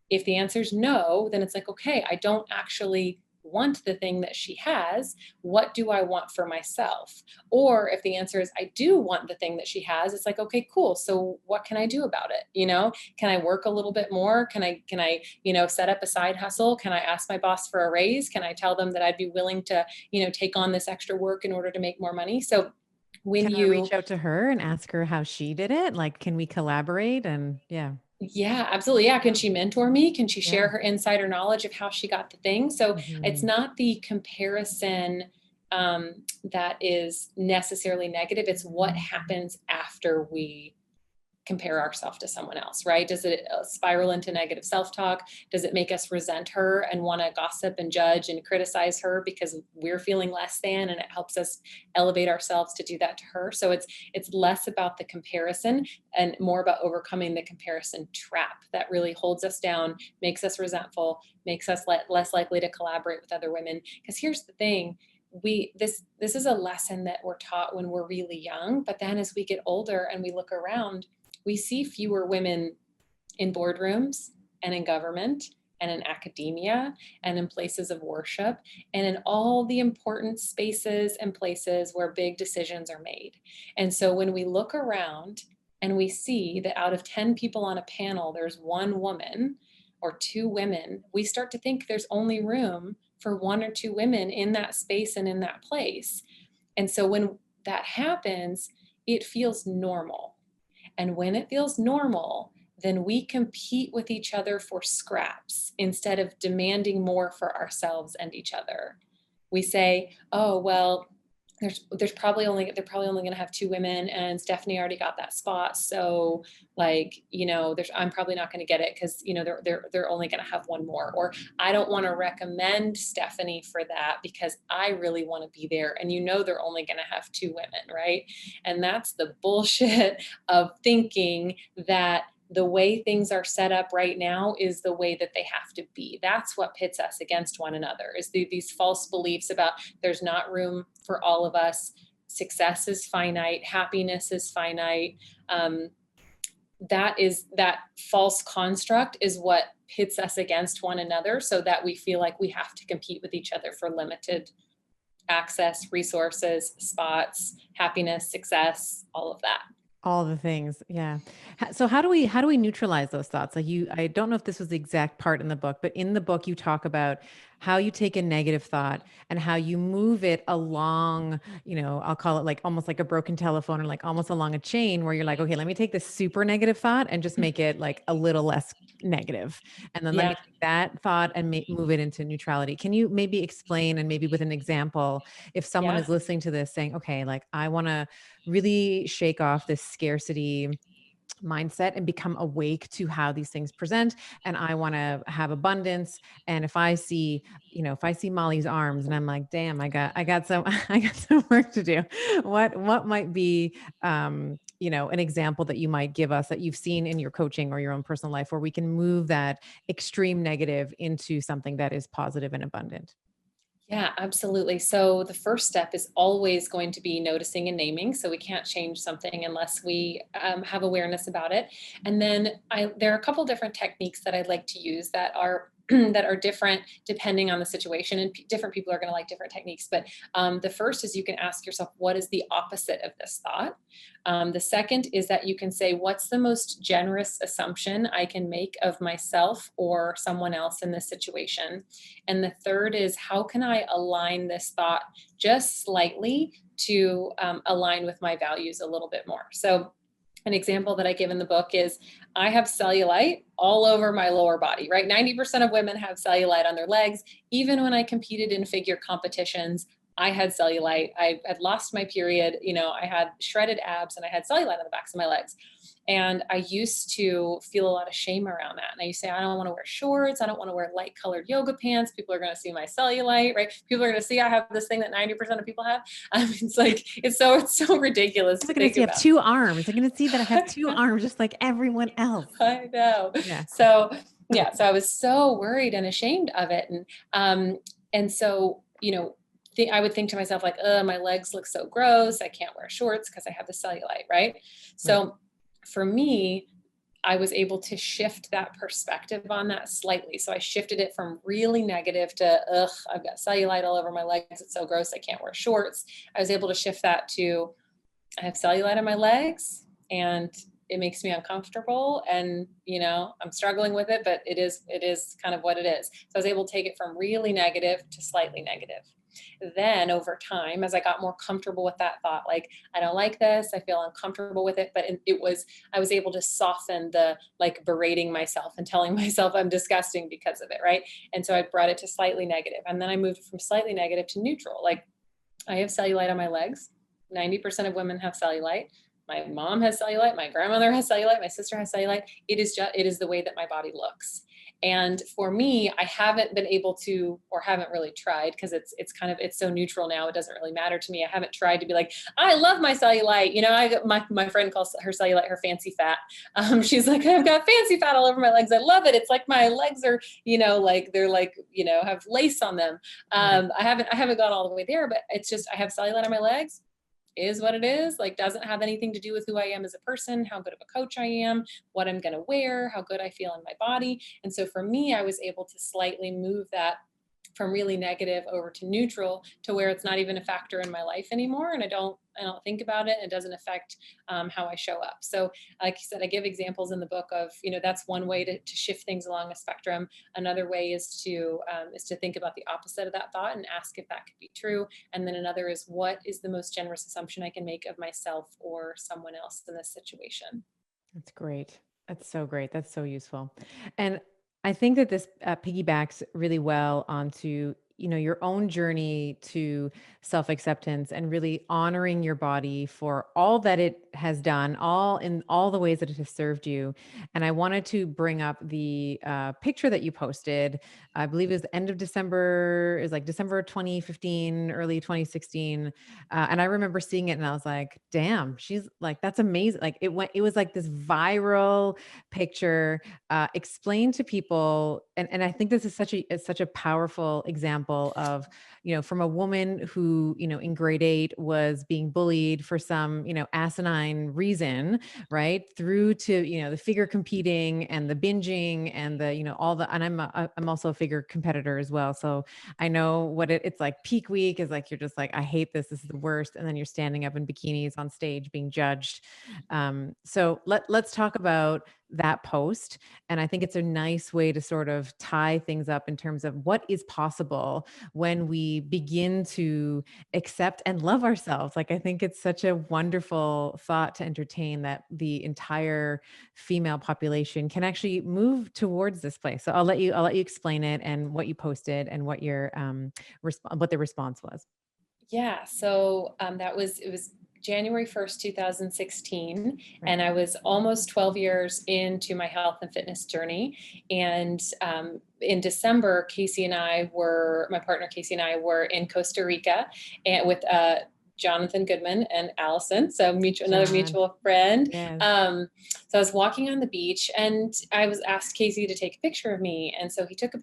if the answer is no, then it's like, okay, I don't actually want the thing that she has. What do I want for myself? Or if the answer is I do want the thing that she has, it's like, okay, cool. So what can I do about it? Can I work a little bit more? Can I, set up a side hustle? Can I ask my boss for a raise? Can I tell them that I'd be willing to, take on this extra work in order to make more money? So when Can I you reach out to her and ask her how she did it? Like, can we collaborate? And yeah. Yeah, absolutely. Yeah. Can Yeah. she mentor me? Can she share Yeah. her insider knowledge of how she got the thing? So it's Mhm. not the comparison that is necessarily negative. It's what happens after we compare ourselves to someone else, right? Does it spiral into negative self-talk? Does it make us resent her and want to gossip and judge and criticize her because we're feeling less than, and it helps us elevate ourselves to do that to her? So it's less about the comparison and more about overcoming the comparison trap that really holds us down, makes us resentful, makes us less likely to collaborate with other women. Because here's the thing, this is a lesson that we're taught when we're really young, but then as we get older and we look around, we see fewer women in boardrooms and in government and in academia and in places of worship and in all the important spaces and places where big decisions are made. And so when we look around and we see that out of 10 people on a panel, there's one woman or two women, we start to think there's only room for one or two women in that space and in that place. And so when that happens, it feels normal. And when it feels normal, then we compete with each other for scraps instead of demanding more for ourselves and each other. We say, oh, well, they're probably only going to have two women, and Stephanie already got that spot. So like, I'm probably not going to get it because, they're only going to have one more. Or I don't want to recommend Stephanie for that because I really want to be there. And they're only going to have two women, right? And that's the bullshit of thinking that the way things are set up right now is the way that they have to be. That's what pits us against one another, is these false beliefs about there's not room for all of us. Success is finite. Happiness is finite. That false construct is what pits us against one another, so that we feel like we have to compete with each other for limited access, resources, spots, happiness, success, all of that. All the things. Yeah. So how do we neutralize those thoughts? Like I don't know if this was the exact part in the book, but in the book you talk about how you take a negative thought and how you move it along, I'll call it like almost like a broken telephone, or like almost along a chain, where you're like, okay, let me take this super negative thought and just make it like a little less negative. And then let me Yeah, take that thought and move it into neutrality. Can you maybe explain, and maybe with an example, if someone yeah. is listening to this saying, okay, like I want to really shake off this scarcity mindset and become awake to how these things present, and I want to have abundance, and if I see, if I see Molly's arms and I'm like, damn, I got some I got some work to do. What might be an example that you might give us that you've seen in your coaching or your own personal life, where we can move that extreme negative into something that is positive and abundant? Yeah, absolutely. So the first step is always going to be noticing and naming. So we can't change something unless we have awareness about it. And then there are a couple different techniques that I'd like to use that are that are different depending on the situation, and different people are going to like different techniques. But the first is you can ask yourself, what is the opposite of this thought? The second is that you can say, what's the most generous assumption I can make of myself or someone else in this situation? And the third is, how can I align this thought just slightly to align with my values a little bit more? So, an example that I give in the book is, I have cellulite all over my lower body, right? 90% of women have cellulite on their legs. Even when I competed in figure competitions, I had cellulite. I had lost my period. I had shredded abs and I had cellulite on the backs of my legs. And I used to feel a lot of shame around that. And I used to say, I don't want to wear shorts. I don't want to wear light colored yoga pants. People are going to see my cellulite, right? People are going to see I have this thing that 90% of people have. It's like, it's so ridiculous People to are going to think see I have about. 2 arms. They're going to see that I have 2 arms just like everyone else. I know. Yeah. So yeah, so I was so worried and ashamed of it. And so, I would think to myself, like, oh, my legs look so gross. I can't wear shorts because I have the cellulite, right? Right. So for me, I was able to shift that perspective on that slightly. So I shifted it from really negative to, ugh, I've got cellulite all over my legs. It's so gross. I can't wear shorts. I was able to shift that to, I have cellulite on my legs and it makes me uncomfortable, and I'm struggling with it, but it is kind of what it is. So I was able to take it from really negative to slightly negative. Then over time, as I got more comfortable with that thought, like, I don't like this, I feel uncomfortable with it, but I was able to soften the, like, berating myself and telling myself I'm disgusting because of it, right? And so I brought it to slightly negative, and then I moved from slightly negative to neutral. Like, I have cellulite on my legs. 90% of women have cellulite. My mom has cellulite. My grandmother has cellulite. My sister has cellulite. It is the way that my body looks. And for me, I haven't been able to, or haven't really tried, because it's so neutral now. It doesn't really matter to me. I haven't tried to be like, I love my cellulite. My friend calls her cellulite her fancy fat. She's like, I've got fancy fat all over my legs. I love it. It's like my legs are, like they're like, have lace on them. Right. I haven't gone all the way there, but it's just, I have cellulite on my legs, is what it is. Like, doesn't have anything to do with who I am as a person, how good of a coach I am, what I'm going to wear, how good I feel in my body. And so for me, I was able to slightly move that from really negative over to neutral, to where it's not even a factor in my life anymore, and I don't think about it. It doesn't affect how I show up. So like you said, I give examples in the book of, that's one way to shift things along a spectrum. Another way is to think about the opposite of that thought and ask if that could be true. And then another is, what is the most generous assumption I can make of myself or someone else in this situation? That's great. That's so great. That's so useful. And I think that this piggybacks really well onto, your own journey to self-acceptance and really honoring your body for all that it has done, all in all the ways that it has served you. And I wanted to bring up the picture that you posted. I believe it was the end of December, is like December 2015, early 2016. And I remember seeing it and I was like, damn, she's like, that's amazing. Like it was like this viral picture. Explain to people, and I think this is such a powerful example of, from a woman who, in grade 8 was being bullied for some, asinine reason, right? Through to, the figure competing and the binging and the, all the, and I'm also a figure competitor as well. So I know what it's like. Peak week is like, you're just like, I hate this. This is the worst. And then you're standing up in bikinis on stage being judged. So let's talk about that post. And I think it's a nice way to sort of tie things up in terms of what is possible when we begin to accept and love ourselves. Like, I think it's such a wonderful thought to entertain that the entire female population can actually move towards this place. So I'll let you explain it and what you posted and what your what the response was. Yeah, so it was January 1st, 2016, Right. and I was almost 12 years into my health and fitness journey. And in December, my partner Casey and I were in Costa Rica and with Jonathan Goodman and Allison, so another John. mutual friend. Yes. So I was walking on the beach and I was asked Casey to take a picture of me. And so he took a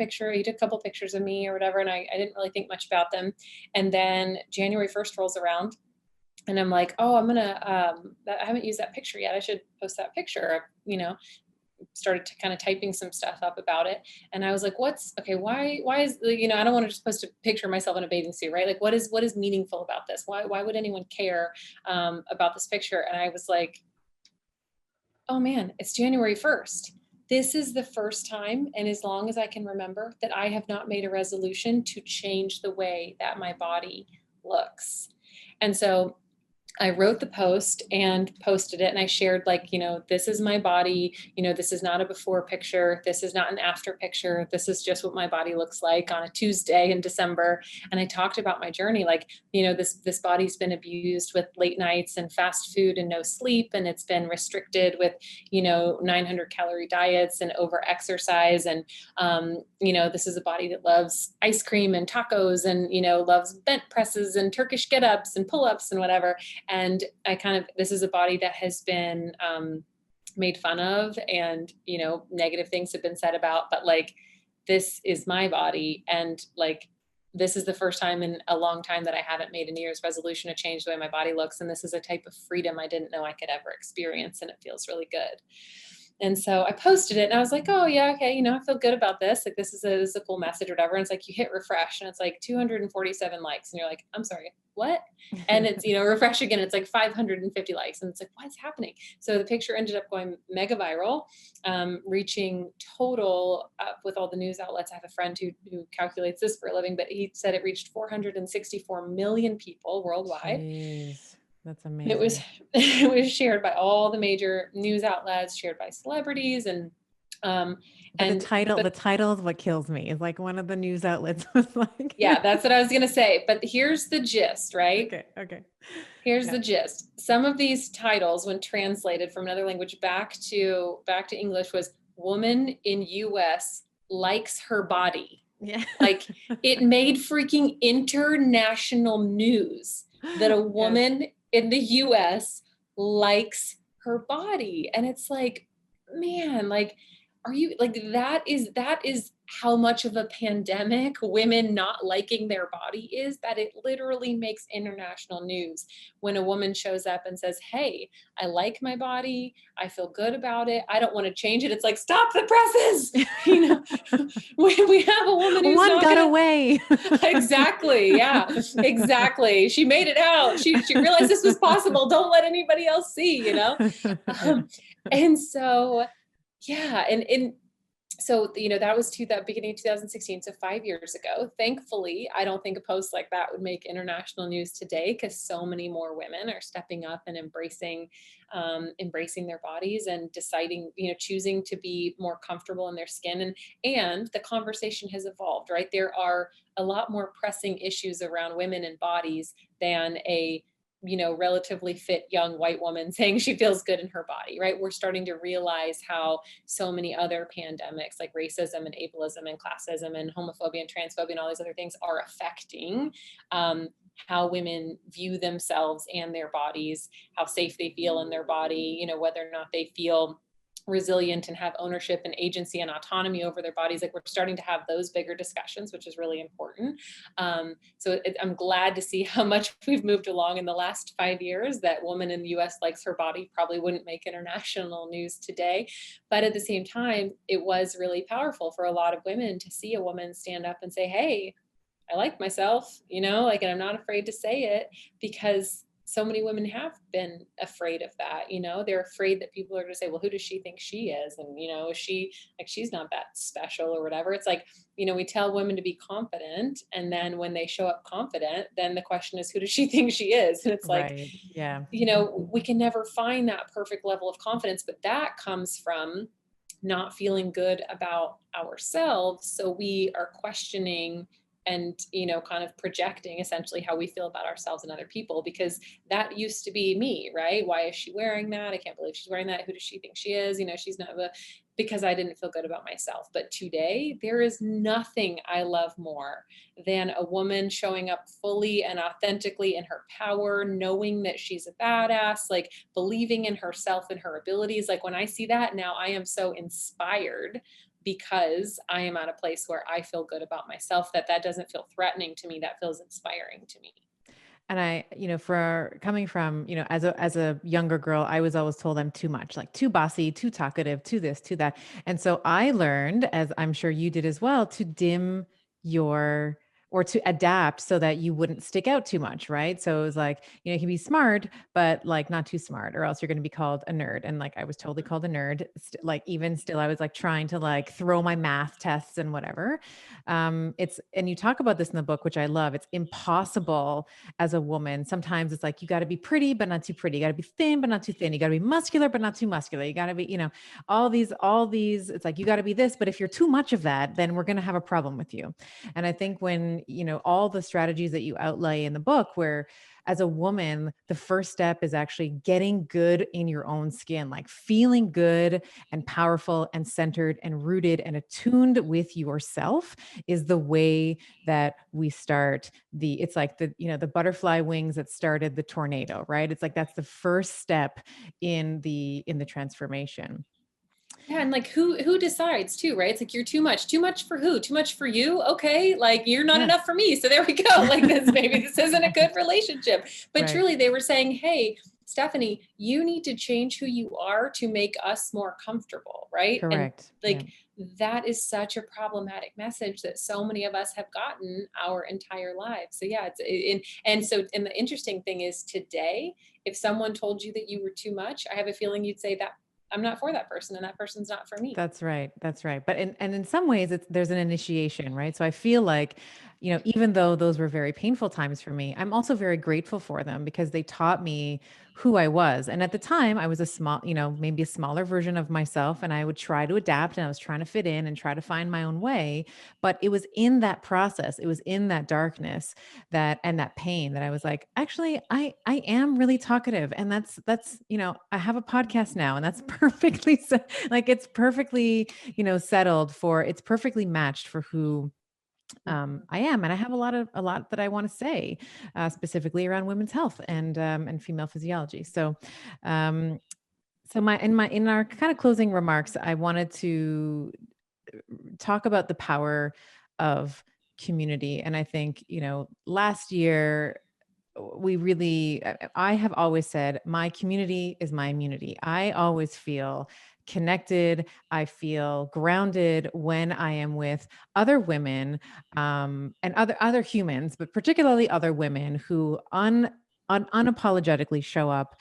couple pictures of me or whatever, and I didn't really think much about them. And then January 1st rolls around and I'm like, oh, I haven't used that picture yet. I should post that picture. Started to kind of typing some stuff up about it. And I was like, why is, I don't want to just post a picture of myself in a bathing suit, right? Like what is meaningful about this? Why would anyone care about this picture? And I was like, oh man, it's January 1st. This is the first time, and as long as I can remember, that I have not made a resolution to change the way that my body looks. And so I wrote the post and posted it, and I shared, like, this is my body. This is not a before picture. This is not an after picture. This is just what my body looks like on a Tuesday in December. And I talked about my journey, like, this body's been abused with late nights and fast food and no sleep. And it's been restricted with, 900 calorie diets and over exercise. And, this is a body that loves ice cream and tacos and, loves bent presses and Turkish get-ups and pull-ups and whatever. And this is a body that has been made fun of, and, negative things have been said about, but like, this is my body. And like, this is the first time in a long time that I haven't made a New Year's resolution to change the way my body looks. And this is a type of freedom I didn't know I could ever experience. And it feels really good. And so I posted it and I was like, oh yeah, okay, I feel good about this. Like, this is a cool message or whatever. And it's like, you hit refresh and it's like 247 likes. And you're like, I'm sorry, what? And it's, refresh again, it's like 550 likes. And it's like, what's happening? So the picture ended up going mega viral, reaching total with all the news outlets. I have a friend who calculates this for a living, but he said it reached 464 million people worldwide. Jeez, that's And it was amazing. it was shared by all the major news outlets, shared by celebrities, and um But the and title, but the title is what kills me. Is like one of the news outlets was like, yeah, that's what I was gonna say. But here's the gist, right? okay, okay, Here's yeah, the gist. Some of these titles, when translated from another language back to English, was "Woman in U.S. likes her body." yeah, Like, it made freaking international news that a yes. woman in the US likes her body. And it's like, man, like, are you like, that is how much of a pandemic women not liking their body is, that it literally makes international news when a woman shows up and says, hey, I like my body, I feel good about it, I don't want to change it. It's like, stop the presses. you know we have a woman who's One not got gonna. away. Exactly, yeah, exactly, she made it out, she realized this was possible, don't let anybody else see. Yeah. um, and so, yeah, and so, that was that beginning of 2016, so 5 years ago. Thankfully, I don't think a post like that would make international news today, because so many more women are stepping up and embracing their bodies and deciding, choosing to be more comfortable in their skin. And the conversation has evolved, right? There are a lot more pressing issues around women and bodies than a relatively fit young white woman saying she feels good in her body, right? We're starting to realize how so many other pandemics, like racism and ableism and classism and homophobia and transphobia and all these other things, are affecting how women view themselves and their bodies, how safe they feel in their body, whether or not they feel resilient and have ownership and agency and autonomy over their bodies. Like, we're starting to have those bigger discussions, which is really important. I'm glad to see how much we've moved along in the last 5 years. That woman in the US likes her body probably wouldn't make international news today. But at the same time, it was really powerful for a lot of women to see a woman stand up and say, hey, I like myself, like, and I'm not afraid to say it, because so many women have been afraid of that. They're afraid that people are going to say, well, who does she think she is? And, is she like, she's not that special or whatever. It's like, we tell women to be confident. And then when they show up confident, then the question is, who does she think she is? And it's like, Right. Yeah. we can never find that perfect level of confidence, but that comes from not feeling good about ourselves. So we are questioning and, kind of projecting essentially how we feel about ourselves and other people, because that used to be me, right? Why is she wearing that? I can't believe she's wearing that. Who does she think she is? She's not because I didn't feel good about myself. But today, there is nothing I love more than a woman showing up fully and authentically in her power, knowing that she's a badass, like believing in herself and her abilities. Like when I see that now, I am so inspired because I am at a place where I feel good about myself, that doesn't feel threatening to me. That feels inspiring to me. And I, for coming from, as a younger girl, I was always told I'm too much, like too bossy, too talkative, too this, too that. And so I learned, as I'm sure you did as well, to dim your or to adapt so that you wouldn't stick out too much, right? So it was like, you can be smart, but like not too smart, or else you're going to be called a nerd. And like I was totally called a nerd. Like even still, I was like trying to like throw my math tests and whatever. And you talk about this in the book, which I love. It's impossible as a woman. Sometimes it's like, you got to be pretty, but not too pretty. You got to be thin, but not too thin. You got to be muscular, but not too muscular. You got to be, all these, it's like, you got to be this, but if you're too much of that, then we're going to have a problem with you. And I think when, all the strategies that you outlay in the book, where as a woman, the first step is actually getting good in your own skin, like feeling good and powerful and centered and rooted and attuned with yourself is the way that we start it's like the butterfly wings that started the tornado, right? It's like, that's the first step in the transformation. Yeah, and like who decides too, right? It's like, you're too much. Too much for who? Too much for you? Okay, like you're not Yeah. enough for me. So there we go. Like this isn't a good relationship. But Right. truly they were saying, "Hey, Stephanie, you need to change who you are to make us more comfortable," right? And Correct. Yeah. like that is such a problematic message that so many of us have gotten our entire lives. So yeah, and the interesting thing is, today, if someone told you that you were too much, I have a feeling you'd say that I'm not for that person and that person's not for me. That's right. That's right. But in some ways, there's an initiation, right? So I feel like, even though those were very painful times for me, I'm also very grateful for them because they taught me who I was. And at the time, I was a small, maybe a smaller version of myself, and I would try to adapt, and I was trying to fit in and try to find my own way. But it was in that process, it was in that darkness and that pain that I was like, actually, I am really talkative, and that's I have a podcast now, and that's perfectly like it's perfectly settled for, it's perfectly matched for who I am, and I have a lot that I want to say, specifically around women's health and female physiology. So, um, in our kind of closing remarks, I wanted to talk about the power of community, and I think last year we really I have always said my community is my immunity. I always feel connected, I feel grounded when I am with other women, and other humans, but particularly other women who unapologetically show up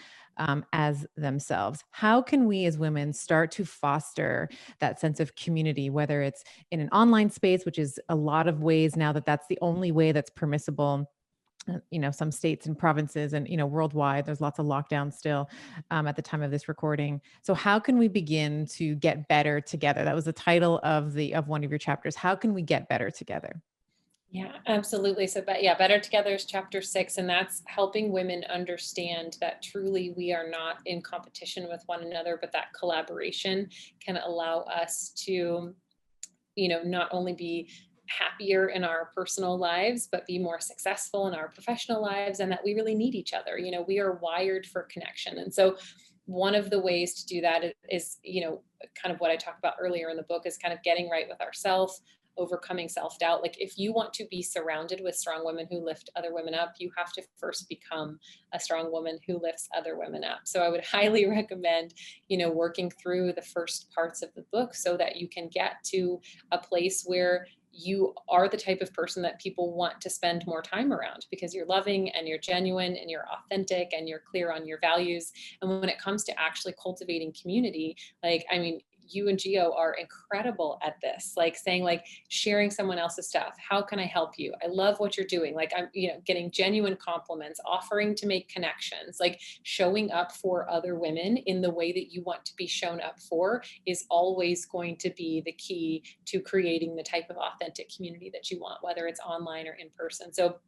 as themselves. How can we as women start to foster that sense of community, whether it's in an online space, which is a lot of ways now that's the only way that's permissible, some states and provinces, and worldwide there's lots of lockdowns still, at the time of this recording. So how can we begin to get better together? That was the title of one of your chapters. How can we get better together? Yeah, absolutely. So, but yeah, Better Together is chapter 6, and that's helping women understand that truly we are not in competition with one another, but that collaboration can allow us to, not only be happier in our personal lives, but be more successful in our professional lives, and that we really need each other. We are wired for connection. And so, one of the ways to do that is, kind of what I talked about earlier in the book, is kind of getting right with ourselves, overcoming self-doubt. Like if you want to be surrounded with strong women who lift other women up, you have to first become a strong woman who lifts other women up. So I would highly recommend, working through the first parts of the book so that you can get to a place where you are the type of person that people want to spend more time around because you're loving and you're genuine and you're authentic and you're clear on your values. And when it comes to actually cultivating community, like, I mean, you and Gio are incredible at this, like saying, like, sharing someone else's stuff. How can I help you? I love what you're doing. Like, I'm, getting genuine compliments, offering to make connections, like showing up for other women in the way that you want to be shown up for is always going to be the key to creating the type of authentic community that you want, whether it's online or in person. So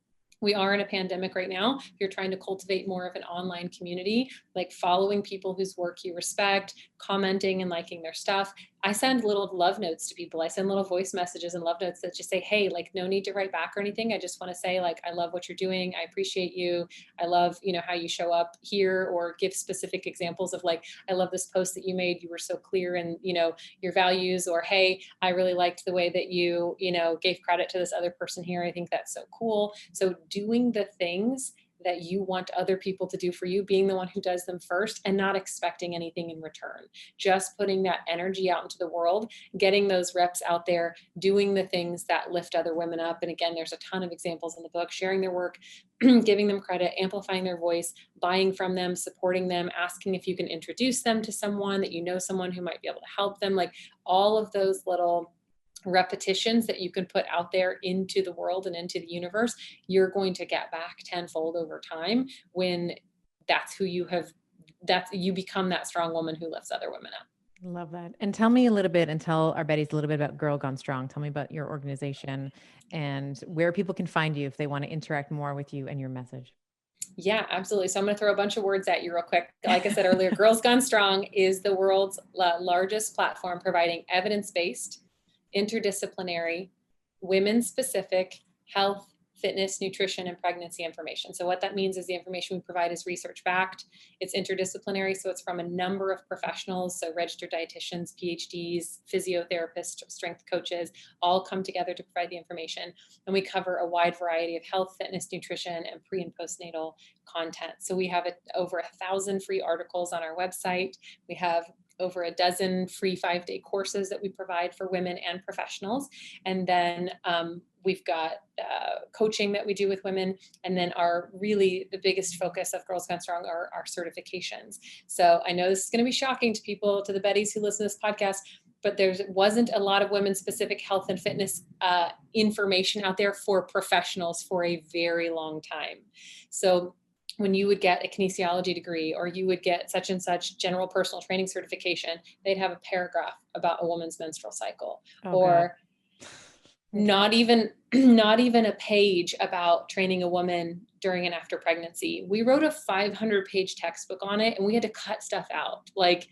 we are in a pandemic right now. If you're trying to cultivate more of an online community, like following people whose work you respect, commenting and liking their stuff. I send little love notes to people. I send little voice messages and love notes that just say, hey, like, no need to write back or anything. I just want to say, like, I love what you're doing. I appreciate you. I love, how you show up here, or give specific examples of, like, I love this post that you made. You were so clear in, your values, or, hey, I really liked the way that you, gave credit to this other person here. I think that's so cool. So doing the things that you want other people to do for you, being the one who does them first and not expecting anything in return, just putting that energy out into the world, getting those reps out there, doing the things that lift other women up. And again, there's a ton of examples in the book, sharing their work, giving them credit, amplifying their voice, buying from them, supporting them, asking if you can introduce them to someone that someone who might be able to help them, like all of those little repetitions that you can put out there into the world and into the universe, you're going to get back tenfold over time when that's who you have, you become that strong woman who lifts other women up. Love that. And tell me a little bit, and tell our Bettys a little bit about Girl Gone Strong. Tell me about your organization and where people can find you if they want to interact more with you and your message. Yeah, absolutely. So I'm going to throw a bunch of words at you real quick. Like I said earlier, Girls Gone Strong is the world's largest platform providing evidence-based, interdisciplinary, women-specific health, fitness, nutrition, and pregnancy information. So what that means is the information we provide is research-backed. It's interdisciplinary, so it's from a number of professionals, so registered dietitians, PhDs, physiotherapists, strength coaches, all come together to provide the information. And we cover a wide variety of health, fitness, nutrition, and pre- and postnatal content. So we have over 1,000 free articles on our website. We have over a dozen free 5-day courses that we provide for women and professionals. And then we've got coaching that we do with women. And then the biggest focus of Girls Gone Strong are our certifications. So I know this is going to be shocking to people, to the Bettys who listen to this podcast, but there wasn't a lot of women-specific health and fitness information out there for professionals for a very long time. So when you would get a kinesiology degree, or you would get such and such general personal training certification, they'd have a paragraph about a woman's menstrual cycle, or not even a page about training a woman during and after pregnancy. We wrote a 500-page textbook on it, and we had to cut stuff out. Like,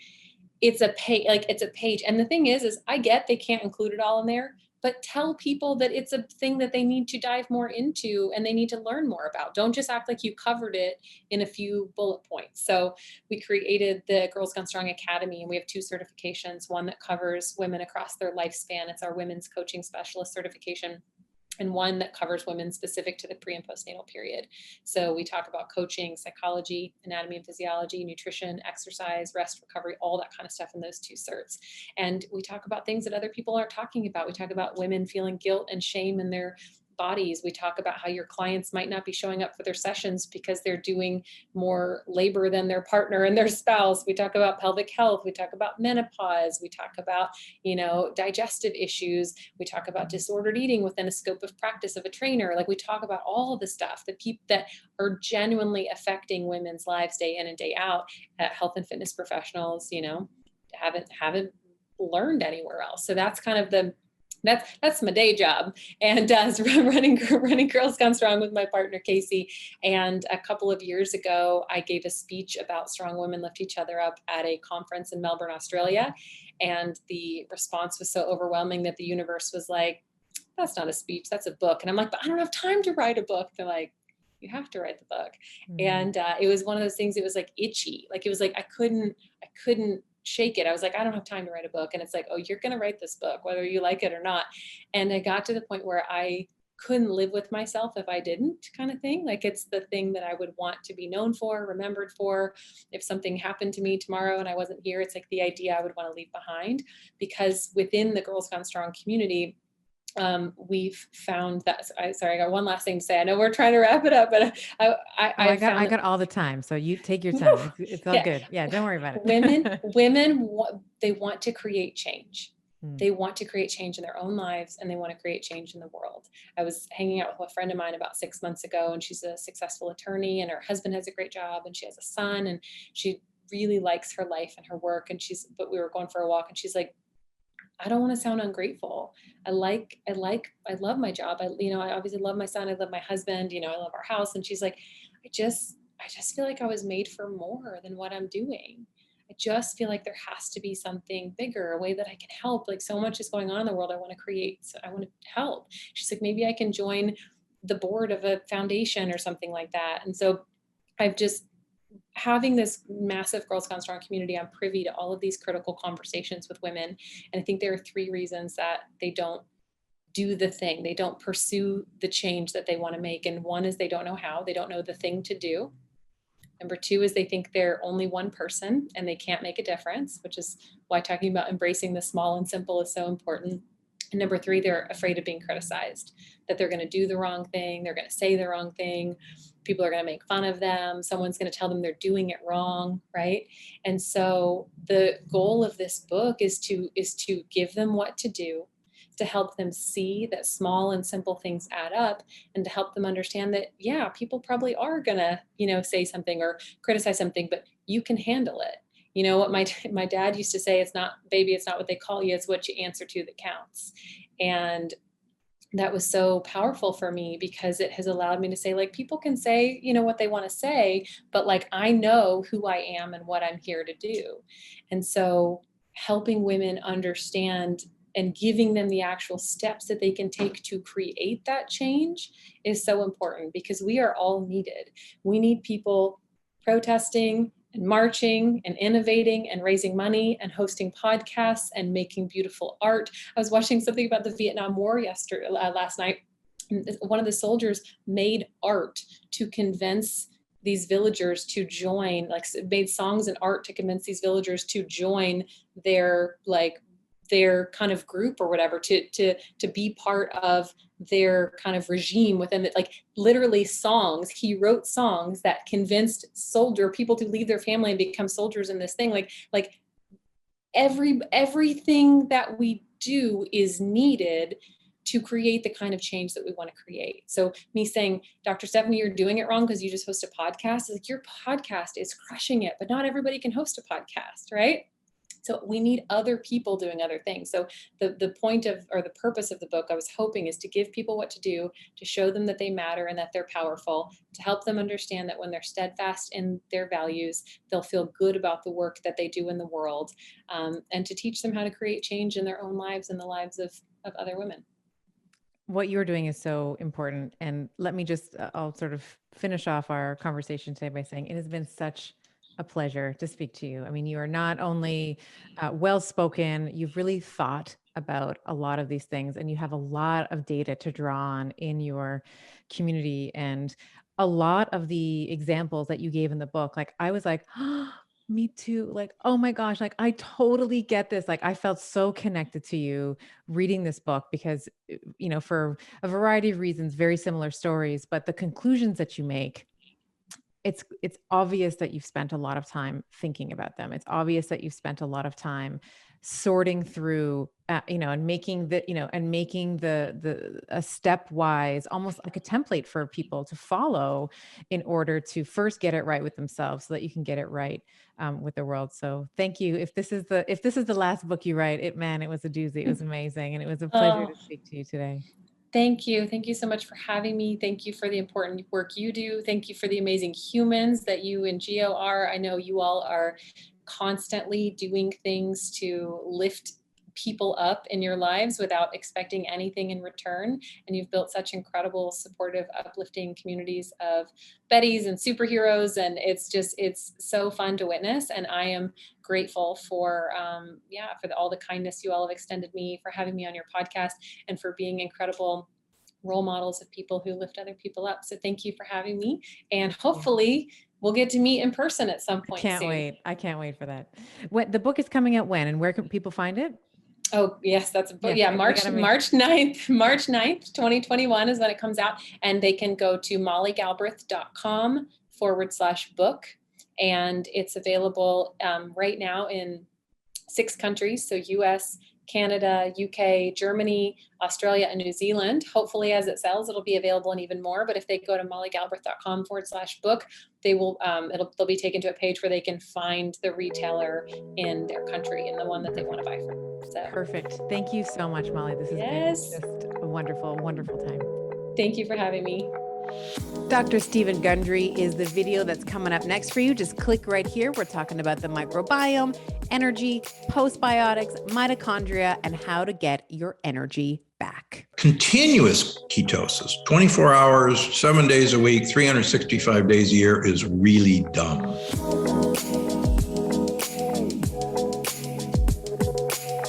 it's a page. And the thing is I get they can't include it all in there, but tell people that it's a thing that they need to dive more into and they need to learn more about. Don't just act like you covered it in a few bullet points. So we created the Girls Gone Strong Academy, and we have 2 certifications, one that covers women across their lifespan. It's our women's coaching specialist certification, and one that covers women specific to the pre- and postnatal period. So we talk about coaching, psychology, anatomy and physiology, nutrition, exercise, rest, recovery, all that kind of stuff in those 2 certs. And we talk about things that other people aren't talking about. We talk about women feeling guilt and shame in their bodies. We talk about how your clients might not be showing up for their sessions because they're doing more labor than their partner and their spouse. We talk about pelvic health. We talk about menopause. We talk about, digestive issues. We talk about disordered eating within a scope of practice of a trainer. Like, we talk about all the stuff that are genuinely affecting women's lives day in and day out, health and fitness professionals, haven't learned anywhere else. So that's kind of that's my day job, and running Girls Gone Strong with my partner Casey. And a couple of years ago, I gave a speech about strong women lift each other up at a conference in Melbourne, Australia, and the response was so overwhelming that the universe was like, "That's not a speech, that's a book." And I'm like, "But I don't have time to write a book." They're like, "You have to write the book." Mm-hmm. And it was one of those things. It was like itchy, like it was like I couldn't shake it. I was like, I don't have time to write a book. And it's like, oh, you're going to write this book, whether you like it or not. And I got to the point where I couldn't live with myself if I didn't, kind of thing. Like, it's the thing that I would want to be known for, remembered for. If something happened to me tomorrow and I wasn't here, it's like the idea I would want to leave behind. Because within the Girls Gone Strong community, we've found that, sorry, I got one last thing to say. I know we're trying to wrap it up, but I I've found I that, got all the time. So you take your whew, time. It's all yeah, good. Yeah. Don't worry about women, it. they want to create change. Mm. They want to create change in their own lives, and they want to create change in the world. I was hanging out with a friend of mine about 6 months ago, and she's a successful attorney, and her husband has a great job, and she has a son, and she really likes her life and her work. And but we were going for a walk, and she's like, I don't want to sound ungrateful. I love my job. I obviously love my son. I love my husband. I love our house. And she's like, I just feel like I was made for more than what I'm doing. I just feel like there has to be something bigger, a way that I can help. Like, so much is going on in the world. I want to create. So I want to help. She's like, maybe I can join the board of a foundation or something like that. And so I've just, having this massive Girls Gone Strong community, I'm privy to all of these critical conversations with women. And I think there are 3 reasons that they don't do the thing. They don't pursue the change that they want to make. And one is they don't know how, they don't know the thing to do. Number 2 is they think they're only one person and they can't make a difference, which is why talking about embracing the small and simple is so important. And number 3, they're afraid of being criticized, that they're going to do the wrong thing, they're going to say the wrong thing, people are going to make fun of them, someone's going to tell them they're doing it wrong, right? And so the goal of this book is to give them what to do, to help them see that small and simple things add up, and to help them understand that, yeah, people probably are going to, say something or criticize something, but you can handle it. What my dad used to say, it's not what they call you, it's what you answer to that counts. And that was so powerful for me, because it has allowed me to say, like, people can say, what they want to say, but like, I know who I am and what I'm here to do. And so helping women understand and giving them the actual steps that they can take to create that change is so important, because we are all needed. We need people protesting and marching and innovating and raising money and hosting podcasts and making beautiful art. I was watching something about the Vietnam War last night. One of the soldiers made art to convince these villagers to join, like, made songs and art to convince these villagers to join their kind of group or whatever, to be part of their kind of regime within it. Like, literally songs, he wrote songs that convinced people to leave their family and become soldiers in this thing. Like everything that we do is needed to create the kind of change that we want to create. So me saying, Dr. Stephanie, you're doing it wrong because you just host a podcast, is like, your podcast is crushing it, but not everybody can host a podcast, right? So we need other people doing other things. So the point of, or the purpose of the book, I was hoping, is to give people what to do, to show them that they matter and that they're powerful, to help them understand that when they're steadfast in their values, they'll feel good about the work that they do in the world, and to teach them how to create change in their own lives and the lives of other women. What you're doing is so important. And let me just, I'll sort of finish off our conversation today by saying it has been such a pleasure to speak to you. I mean, you are not only well spoken, you've really thought about a lot of these things, and you have a lot of data to draw on in your community. And a lot of the examples that you gave in the book, like, I was like, me too. Like, oh my gosh, like, I totally get this. Like, I felt so connected to you reading this book because, for a variety of reasons, very similar stories, but the conclusions that you make, it's obvious that you've spent a lot of time thinking about them. It's obvious that you've spent a lot of time sorting through, and making the a stepwise, almost like a template for people to follow in order to first get it right with themselves, so that you can get it right with the world. So thank you. If this is the last book you write, it was a doozy. It was amazing, and it was a pleasure Oh, to speak to you today. thank you. Thank you so much for having me. Thank you for the important work you do. Thank you for the amazing humans that you and Geo are. I know you all are constantly doing things to lift people up in your lives without expecting anything in return. And you've built such incredible, supportive, uplifting communities of Bettys and superheroes. And it's so fun to witness. And I am grateful for, for all the kindness you all have extended me, for having me on your podcast, and for being incredible role models of people who lift other people up. So thank you for having me. And hopefully we'll get to meet in person at some point soon. I can't wait for that. What the book is coming out when, and where can people find it? Oh, yes, that's a book. Yeah, Yeah, we gotta make March 9th, 2021 is when it comes out. And they can go to mollygalbraith.com/book. And it's available right now in 6 countries. So US, Canada, UK, Germany, Australia, and New Zealand. Hopefully, as it sells, it'll be available in even more. But if they go to mollygalbraith.com/book, they will, they'll be taken to a page where they can find the retailer in their country and the one that they want to buy from. So perfect. Thank you so much, Molly. This has been yes, just a wonderful, wonderful time. thank you for having me. Dr. Stephen Gundry is the video that's coming up next for you. Just click right here. We're talking about the microbiome, energy, postbiotics, mitochondria, and how to get your energy back. Continuous ketosis, 24 hours, 7 days a week, 365 days a year is really dumb.